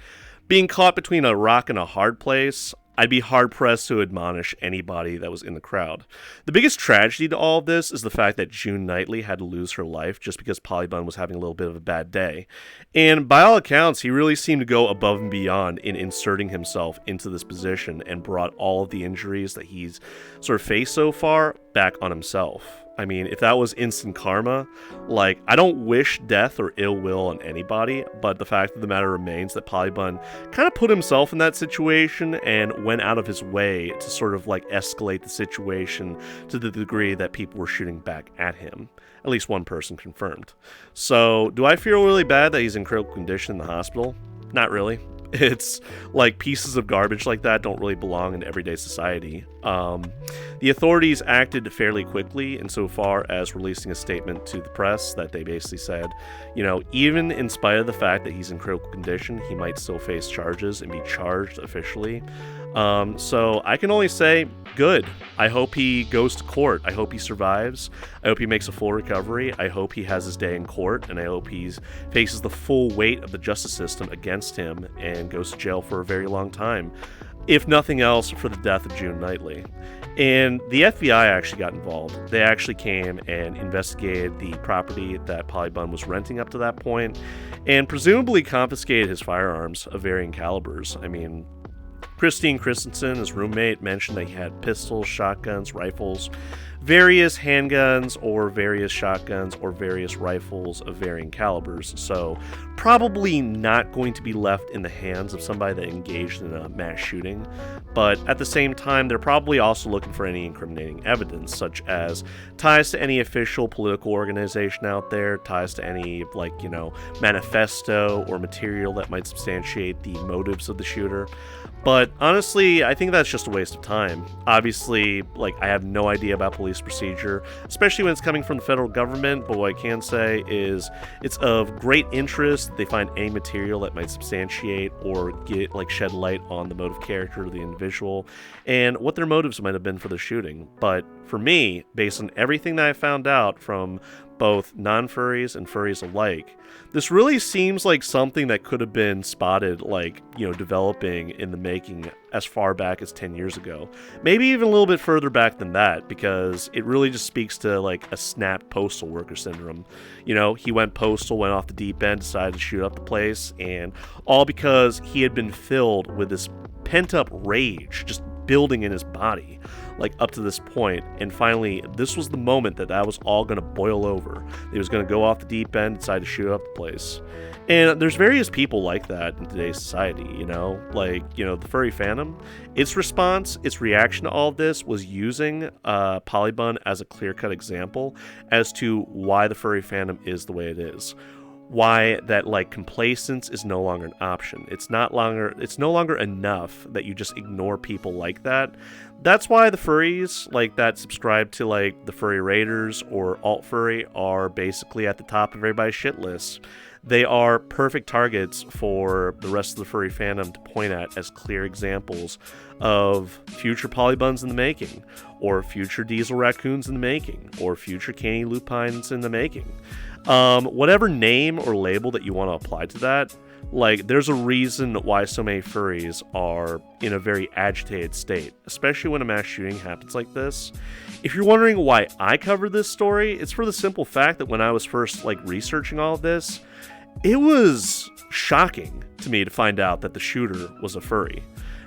being caught between a rock and a hard place, I'd be hard-pressed to admonish anybody that was in the crowd. The biggest tragedy to all of this is the fact that June Knightley had to lose her life just because Polybun was having a little bit of a bad day. And by all accounts, he really seemed to go above and beyond in inserting himself into this position and brought all of the injuries that he's sort of faced so far back on himself. I mean, if that was instant karma, like, I don't wish death or ill will on anybody, but the fact of the matter remains that Polybun kind of put himself in that situation and went out of his way to sort of, like, escalate the situation to the degree that people were shooting back at him. At least one person confirmed. So, do I feel really bad that he's in critical condition in the hospital? Not really. It's like pieces of garbage like that don't really belong in everyday society. The authorities acted fairly quickly insofar as releasing a statement to the press that they basically said, you know, even in spite of the fact that he's in critical condition, he might still face charges and be charged officially. So I can only say, good. I hope he goes to court. I hope he survives. I hope he makes a full recovery. I hope he has his day in court, and I hope he faces the full weight of the justice system against him and goes to jail for a very long time, if nothing else for the death of June Knightley. And the FBI actually got involved. They actually came and investigated the property that Polybun was renting up to that point, and presumably confiscated his firearms of varying calibers. I mean, Christine Christensen, his roommate, mentioned that he had pistols, shotguns, rifles, various handguns, or various shotguns, or various rifles of varying calibers. So probably not going to be left in the hands of somebody that engaged in a mass shooting. But at the same time, they're probably also looking for any incriminating evidence, such as ties to any official political organization out there, ties to any, like, you know, manifesto or material that might substantiate the motives of the shooter. But honestly, I think that's just a waste of time. Obviously, like, I have no idea about police procedure, especially when it's coming from the federal government, but what I can say is it's of great interest that they find any material that might substantiate or get, like, shed light on the motive character of the individual and what their motives might have been for the shooting. But for me, based on everything that I found out from both non-furries and furries alike, this really seems like something that could have been spotted, like, you know, developing in the making as far back as 10 years ago. Maybe even a little bit further back than that, because it really just speaks to, like, a snapped postal worker syndrome. You know, he went postal, went off the deep end, decided to shoot up the place, and all because he had been filled with this pent-up rage, just building in his body, like, up to this point. And finally, this was the moment that was all going to boil over. He was going to go off the deep end, decide to shoot up the place. And there's various people like that in today's society, you know? Like, you know, the furry fandom, its response, its reaction to all of this was using Polybun as a clear-cut example as to why the furry fandom is the way it is. Why that, like, complacence is no longer an option. It's no longer enough that you just ignore people like that. That's why the furries, like, that subscribe to, like, the furry raiders or alt furry are basically at the top of everybody's shit list. They are perfect targets for the rest of the furry fandom to point at as clear examples of future Polybuns in the making, or future Diesel Raccoons in the making, or future Canny Lupines in the making. Whatever name or label that you want to apply to that, like, there's a reason why so many furries are in a very agitated state, especially when a mass shooting happens like this. If you're wondering why I covered this story, it's for the simple fact that when I was first, like, researching all of this, it was shocking to me to find out that the shooter was a furry.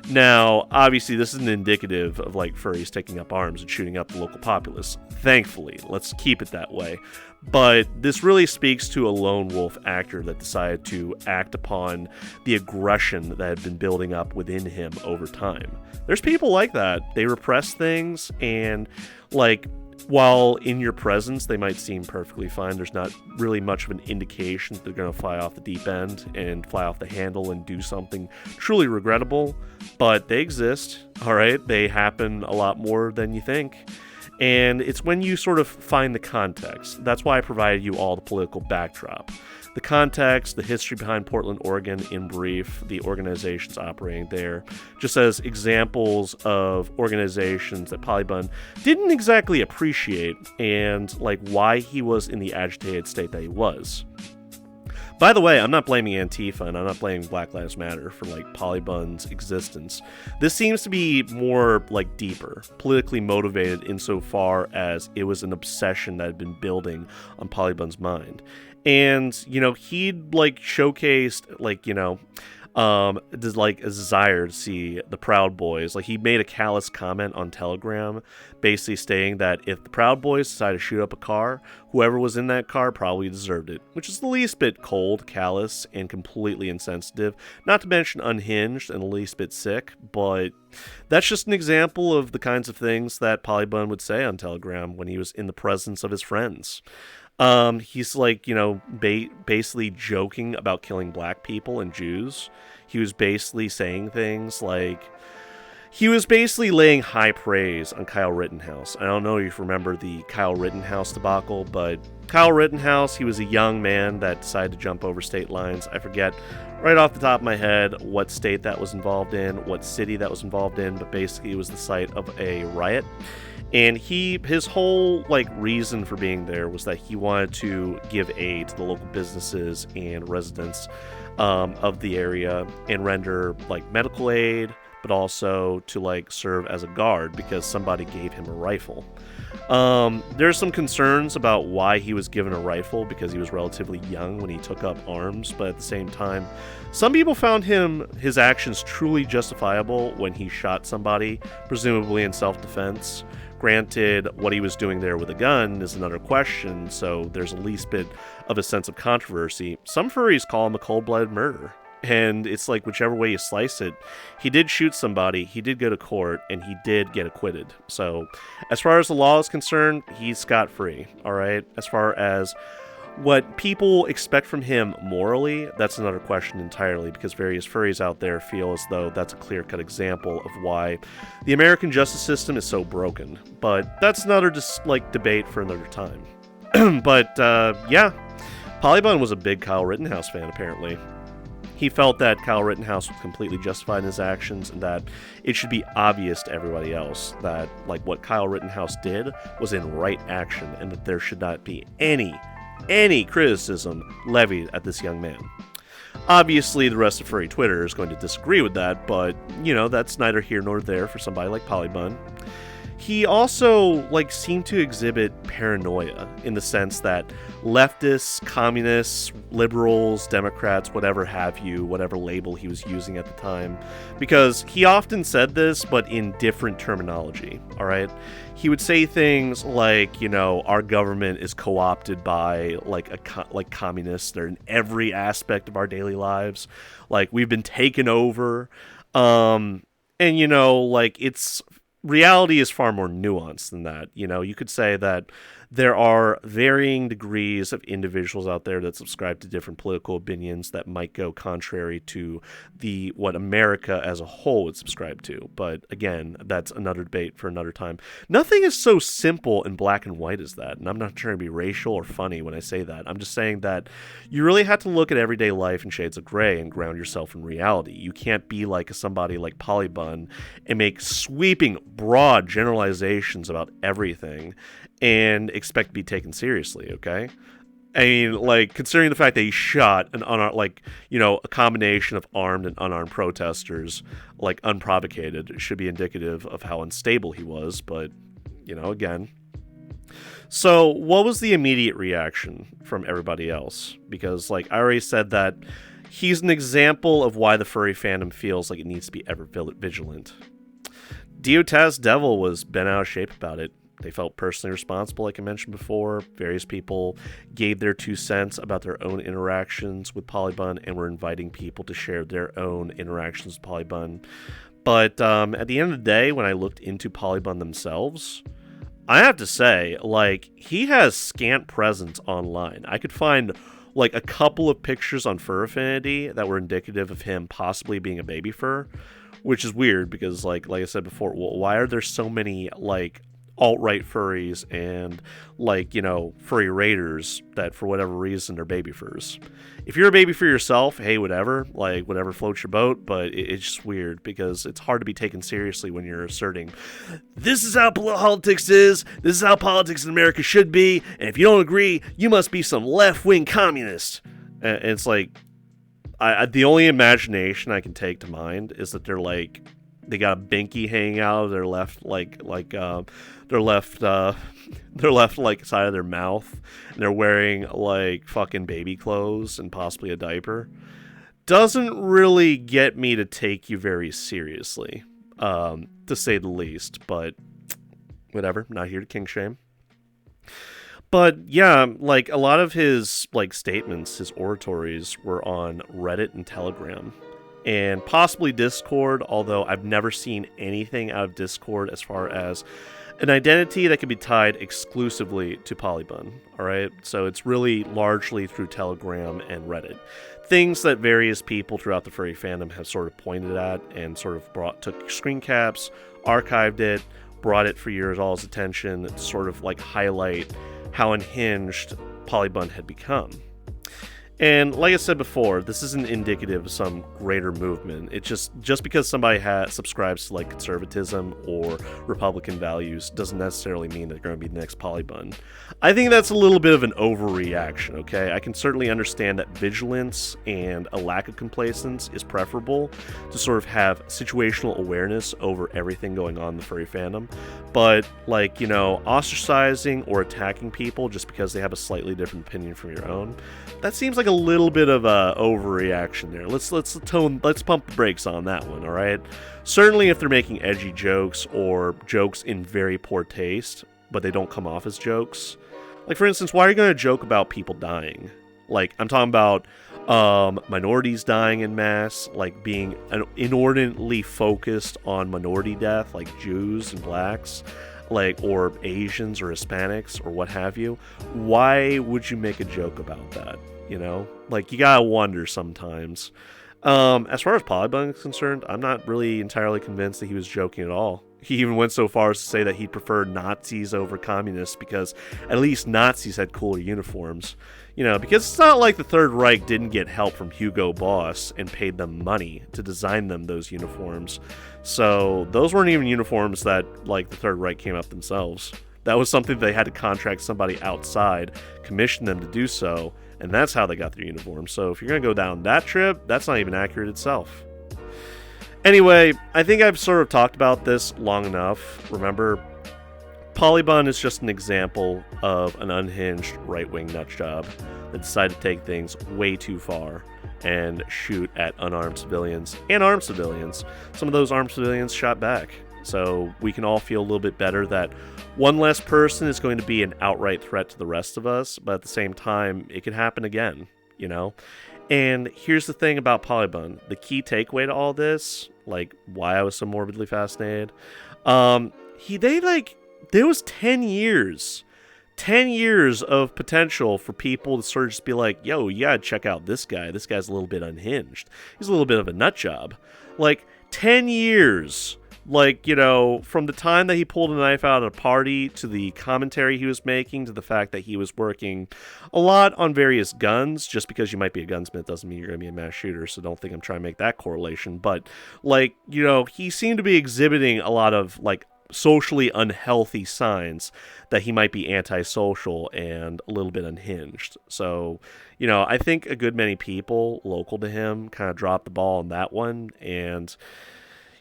Now, obviously, this isn't indicative of like furries taking up arms and shooting up the local populace. Thankfully, let's keep it that way. But this really speaks to a lone wolf actor that decided to act upon the aggression that had been building up within him over time. There's people like that. They repress things, and like, while in your presence they might seem perfectly fine, there's not really much of an indication that they're going to fly off the deep end and fly off the handle and do something truly regrettable. But they exist, all right? They happen a lot more than you think. And it's when you sort of find the context. That's why I provided you all the political backdrop. The context, the history behind Portland, Oregon, in brief, the organizations operating there, just as examples of organizations that Polybun didn't exactly appreciate, and like why he was in the agitated state that he was. By the way, I'm not blaming Antifa, and I'm not blaming Black Lives Matter for like Polybun's existence. This seems to be more like deeper, politically motivated insofar as it was an obsession that had been building on Polybun's mind. And, you know, he'd like showcased like, you know, like a desire to see the Proud Boys. Like, he made a callous comment on Telegram, basically stating that if the Proud Boys decided to shoot up a car, whoever was in that car probably deserved it, which is the least bit cold, callous, and completely insensitive, not to mention unhinged and the least bit sick. But that's just an example of the kinds of things that Polybun would say on Telegram when he was in the presence of his friends. He's like, you know, basically joking about killing black people and Jews. He was basically saying things like, he was basically laying high praise on Kyle Rittenhouse. I don't know if you remember the Kyle Rittenhouse debacle, but Kyle Rittenhouse, he was a young man that decided to jump over state lines. I forget right off the top of my head what state that was involved in, what city that was involved in, but basically it was the site of a riot. And his whole like reason for being there was that he wanted to give aid to the local businesses and residents of the area and render like medical aid, but also to like serve as a guard because somebody gave him a rifle. There's some concerns about why he was given a rifle because he was relatively young when he took up arms, but at the same time, some people found his actions truly justifiable when he shot somebody, presumably in self-defense. Granted, what he was doing there with a gun is another question, so there's a least bit of a sense of controversy. Some furries call him a cold-blooded murderer. And it's like, whichever way you slice it, he did shoot somebody, he did go to court, and he did get acquitted. So, as far as the law is concerned, he's scot-free, alright? As far as what people expect from him morally, that's another question entirely, because various furries out there feel as though that's a clear-cut example of why the American justice system is so broken. But that's another debate for another time. But, yeah, Polybun was a big Kyle Rittenhouse fan, apparently. He felt that Kyle Rittenhouse was completely justified in his actions and that it should be obvious to everybody else that like what Kyle Rittenhouse did was in right action and that there should not be any criticism levied at this young man. Obviously, the rest of furry Twitter is going to disagree with that, but, you know, that's neither here nor there for somebody like Polybun. He also, seemed to exhibit paranoia in the sense that leftists, communists, liberals, Democrats, whatever have you, whatever label he was using at the time, because he often said this, but in different terminology, all right? He would say things like, you know, our government is co-opted by, communists. They're in every aspect of our daily lives. Like, we've been taken over. And, you know, it's... reality is far more nuanced than that. You know, you could say that there are varying degrees of individuals out there that subscribe to different political opinions that might go contrary to what America as a whole would subscribe to. But again, that's another debate for another time. Nothing is so simple and black and white as that. And I'm not trying to be racial or funny when I say that. I'm just saying that you really have to look at everyday life in shades of gray and ground yourself in reality. You can't be like somebody like Polybun and make sweeping, broad generalizations about everything and expect to be taken seriously, okay? I mean, considering the fact that he shot an unarmed, a combination of armed and unarmed protesters, unprovocated, should be indicative of how unstable he was, but, you know, again. So, what was the immediate reaction from everybody else? Because, I already said that he's an example of why the furry fandom feels like it needs to be ever vigilant. Diotaz Devil was bent out of shape about it. They felt personally responsible, like I mentioned before. Various people gave their 2 cents about their own interactions with Polybun and were inviting people to share their own interactions with Polybun. But at the end of the day, when I looked into Polybun themselves, I have to say, like, he has scant presence online. I could find, like, a couple of pictures on Fur Affinity that were indicative of him possibly being a baby fur, which is weird because, like I said before, why are there so many, like, alt-right furries and, like, you know, furry raiders that for whatever reason are baby furs? If you're a baby fur yourself, hey, whatever, like, whatever floats your boat, but it's just weird because it's hard to be taken seriously when you're asserting, this is how politics is, this is how politics in America should be, and if you don't agree, you must be some left-wing communist. And it's like, the only imagination I can take to mind is that they're like, they got a binky hanging out of their left, their left side of their mouth, and they're wearing like fucking baby clothes and possibly a diaper. Doesn't really get me to take you very seriously, to say the least. But whatever, not here to king shame. But yeah, like a lot of his like statements, his oratories were on Reddit and Telegram. And possibly Discord, although I've never seen anything out of Discord as far as an identity that can be tied exclusively to Polybun, alright? So it's really largely through Telegram and Reddit. Things that various people throughout the furry fandom have sort of pointed at and sort of took screen caps, archived it, brought it for your all's attention to sort of like highlight how unhinged Polybun had become. And like I said before, this isn't indicative of some greater movement. It's just because somebody subscribes to like conservatism or Republican values doesn't necessarily mean that they're going to be the next Polybun. I think that's a little bit of an overreaction, okay? I can certainly understand that vigilance and a lack of complacence is preferable to sort of have situational awareness over everything going on in the furry fandom. But, like, you know, ostracizing or attacking people just because they have a slightly different opinion from your own, that seems like a little bit of a overreaction there. Let's pump the brakes on that one, all right? Certainly if they're making edgy jokes or jokes in very poor taste, but they don't come off as jokes. Like, for instance, why are you going to joke about people dying? Like, I'm talking about minorities dying in mass, like being inordinately focused on minority death, like Jews and blacks, like, or Asians or Hispanics or what have you. Why would you make a joke about that? You know, like, you gotta wonder sometimes. As far as Polybun is concerned, I'm not really entirely convinced that he was joking at all. He even went so far as to say that he'd prefer Nazis over communists because at least Nazis had cooler uniforms. You know, because it's not like the Third Reich didn't get help from Hugo Boss and paid them money to design them those uniforms. So those weren't even uniforms that, like, the Third Reich came up themselves. That was something they had to contract somebody outside, commission them to do so, and that's how they got their uniforms. So if you're going to go down that trip, that's not even accurate itself. Anyway, I think I've sort of talked about this long enough. Remember, Polybun is just an example of an unhinged right-wing nutjob that decided to take things way too far and shoot at unarmed civilians and armed civilians. Some of those armed civilians shot back. So we can all feel a little bit better that one less person is going to be an outright threat to the rest of us, but at the same time, it could happen again, you know? And here's the thing about Polybun. The key takeaway to all this, like why I was so morbidly fascinated, there was 10 years of potential for people to sort of just be like, yo, you gotta check out this guy. This guy's a little bit unhinged. He's a little bit of a nut job. Like, 10 years. Like, you know, from the time that he pulled a knife out at a party to the commentary he was making to the fact that he was working a lot on various guns. Just because you might be a gunsmith doesn't mean you're going to be a mass shooter, so don't think I'm trying to make that correlation. But, like, you know, he seemed to be exhibiting a lot of, like, socially unhealthy signs that he might be antisocial and a little bit unhinged. So, you know, I think a good many people local to him kind of dropped the ball on that one, and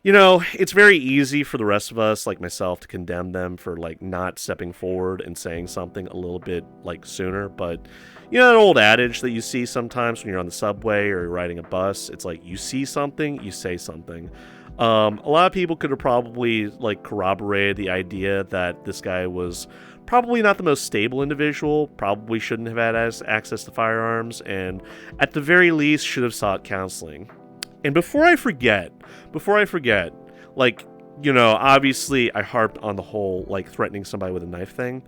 You know, it's very easy for the rest of us, like myself, to condemn them for, like, not stepping forward and saying something a little bit, like, sooner. But, you know, that old adage that you see sometimes when you're on the subway or you're riding a bus, it's like you see something, you say something. A lot of people could have probably, like, corroborated the idea that this guy was probably not the most stable individual, probably shouldn't have had access to firearms, and at the very least should have sought counseling. And before I forget, like, you know, obviously I harped on the whole, like, threatening somebody with a knife thing.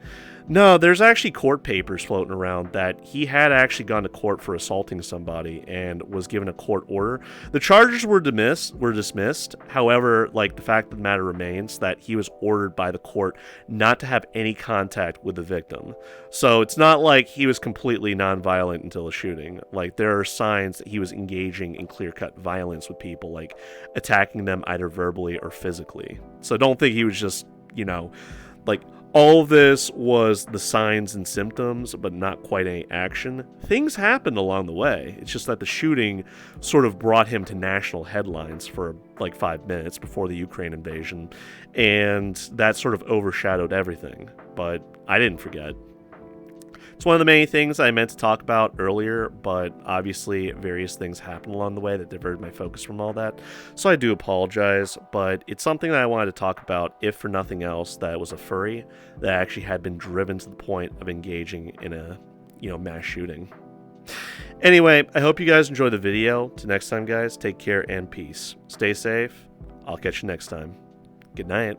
No, there's actually court papers floating around that he had actually gone to court for assaulting somebody and was given a court order. The charges were dismissed. However, like, the fact of the matter remains that he was ordered by the court not to have any contact with the victim. So it's not like he was completely nonviolent until the shooting. Like, there are signs that he was engaging in clear-cut violence with people, like attacking them either verbally or physically. So don't think he was just, you know, like, all of this was the signs and symptoms, but not quite any action. Things happened along the way. It's just that the shooting sort of brought him to national headlines for like 5 minutes before the Ukraine invasion, and that sort of overshadowed everything. But I didn't forget. It's one of the many things I meant to talk about earlier, but obviously various things happened along the way that diverted my focus from all that. So I do apologize, but it's something that I wanted to talk about, if for nothing else, that was a furry that actually had been driven to the point of engaging in a, you know, mass shooting. Anyway, I hope you guys enjoyed the video. Till next time, guys, take care and peace. Stay safe. I'll catch you next time. Good night.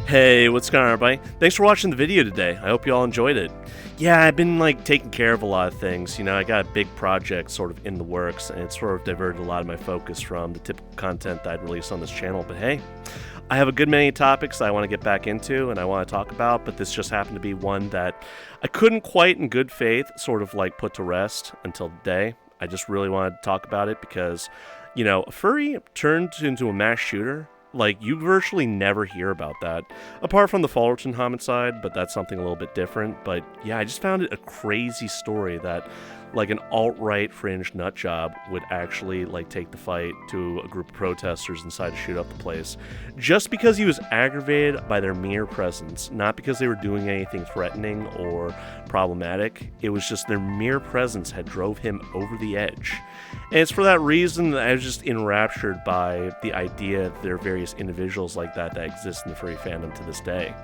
Hey, what's going on, everybody? Thanks for watching the video today. I hope you all enjoyed it. Yeah, I've been, like, taking care of a lot of things. You know, I got a big project sort of in the works, and it sort of diverted a lot of my focus from the typical content that I'd release on this channel. But hey, I have a good many topics that I want to get back into and I want to talk about, but this just happened to be one that I couldn't quite in good faith sort of, like, put to rest until today. I just really wanted to talk about it because, you know, a furry turned into a mass shooter. Like, you virtually never hear about that, apart from the Fullerton homicide, but that's something a little bit different. But yeah, I just found it a crazy story that, like, an alt-right fringe nutjob would actually, like, take the fight to a group of protesters and decide to shoot up the place, just because he was aggravated by their mere presence, not because they were doing anything threatening or problematic. It was just their mere presence had drove him over the edge. And it's for that reason that I was just enraptured by the idea that there are various individuals like that exist in the furry fandom to this day.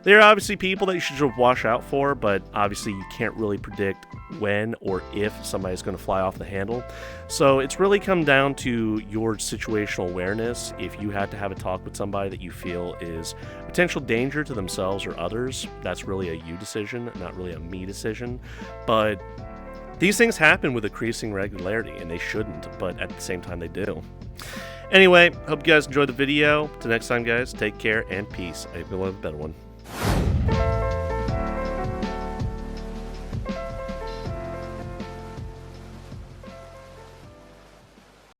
There are obviously people that you should sort of watch out for, but obviously you can't really predict when or if somebody's going to fly off the handle. So it's really come down to your situational awareness. If you had to have a talk with somebody that you feel is a potential danger to themselves or others, that's really a you decision, not really a me decision. But these things happen with increasing regularity, and they shouldn't, but at the same time they do. Anyway, hope you guys enjoyed the video. Till next time, guys, take care and peace. I hope you'll have a better one.